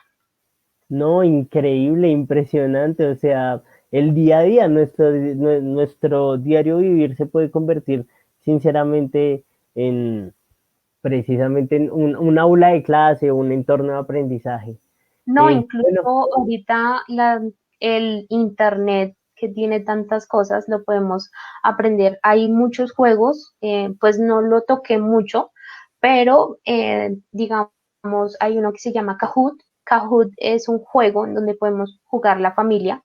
No, increíble, impresionante. O sea, el día a día, nuestro diario vivir se puede convertir sinceramente en precisamente en un aula de clase o un entorno de aprendizaje. No, incluso Bueno, ahorita el internet que tiene tantas cosas, lo podemos aprender. Hay muchos juegos, pues no lo toqué mucho, pero digamos, hay uno que se llama Kahoot. Kahoot es un juego en donde podemos jugar la familia,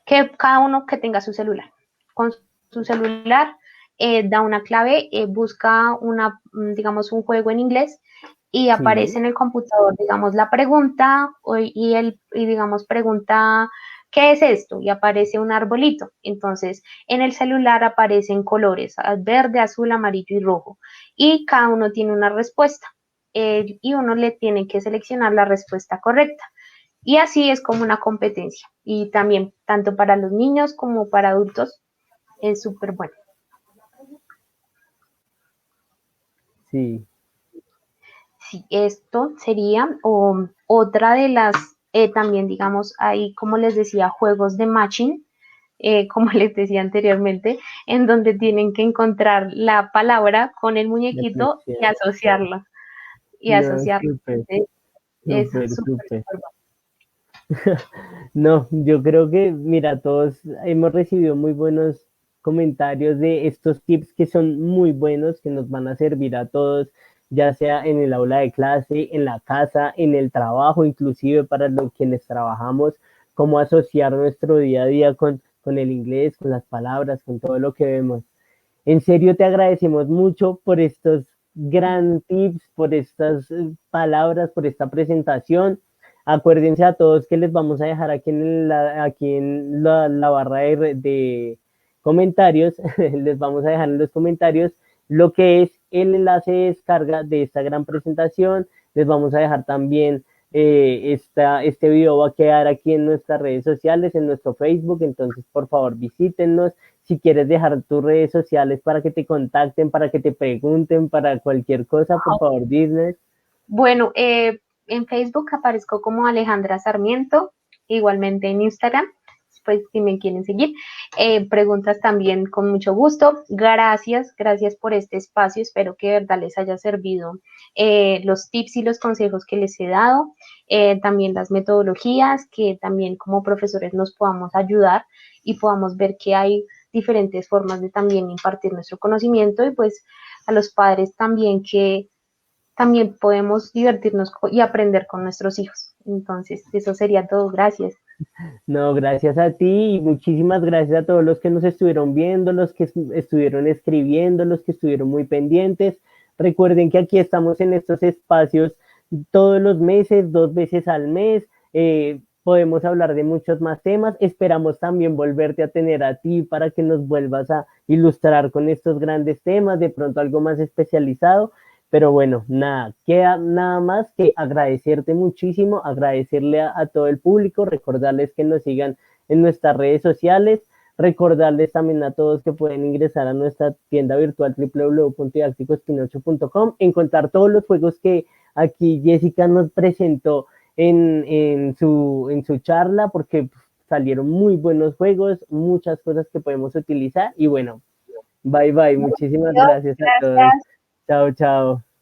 que cada uno que tenga su celular. Con su celular da una clave, busca digamos, un juego en inglés y sí, aparece en el computador, digamos, la pregunta y digamos, pregunta, ¿qué es esto? Y aparece un arbolito. Entonces, en el celular aparecen colores, verde, azul, amarillo y rojo. Y cada uno tiene una respuesta. Y uno le tiene que seleccionar la respuesta correcta. Y así es como una competencia. Y también, tanto para los niños como para adultos, es súper bueno. sí, Sí, esto sería otra de las, también digamos, hay, como les decía, juegos de matching, como les decía anteriormente, en donde tienen que encontrar la palabra con el la muñequito y conexión. asociarla. Y No, asociarla. súper, Entonces, es súper, súper, súper. súper No, yo creo que, mira, todos hemos recibido muy buenos comentarios de estos tips que son muy buenos, que nos van a servir a todos, ya sea en el aula de clase, en la casa, en el trabajo, inclusive para los quienes trabajamos, cómo asociar nuestro día a día con el inglés, con las palabras, con todo lo que vemos. En serio te agradecemos mucho por estos gran tips, por estas palabras, por esta presentación. Acuérdense a todos que les vamos a dejar aquí en la barra de comentarios, les vamos a dejar en los comentarios lo que es el enlace de descarga de esta gran presentación. Les vamos a dejar también este video va a quedar aquí en nuestras redes sociales, en nuestro Facebook, entonces por favor visítenos. Si quieres dejar tus redes sociales para que te contacten, para que te pregunten, para cualquier cosa, por bueno. favor, Disney. Bueno, en Facebook aparezco como Alejandra Sarmiento, igualmente en Instagram. pues si me quieren seguir. Preguntas también con mucho gusto. Gracias, gracias por este espacio. Espero que de verdad les haya servido los tips y los consejos que les he dado, también las metodologías, que también como profesores nos podamos ayudar y podamos ver que hay diferentes formas de también impartir nuestro conocimiento, y pues a los padres también que también podemos divertirnos y aprender con nuestros hijos. Entonces, eso sería todo. Gracias. No, gracias a ti y muchísimas gracias a todos los que nos estuvieron viendo, los que estuvieron escribiendo, los que estuvieron muy pendientes. Recuerden que aquí estamos en estos espacios todos los meses, 2 veces al mes. Podemos hablar de muchos más temas. Esperamos también volverte a tener a ti para que nos vuelvas a ilustrar con estos grandes temas, de pronto algo más especializado. Pero bueno, nada, queda nada más que agradecerte muchísimo, agradecerle a todo el público, recordarles que nos sigan en nuestras redes sociales, recordarles también a todos que pueden ingresar a nuestra tienda virtual www.didacticospinocho.com, encontrar todos los juegos que aquí Jessica nos presentó en su charla, porque salieron muy buenos juegos, muchas cosas que podemos utilizar y bueno, bye bye, muchísimas gracias a todos. Gracias. Chao, chao.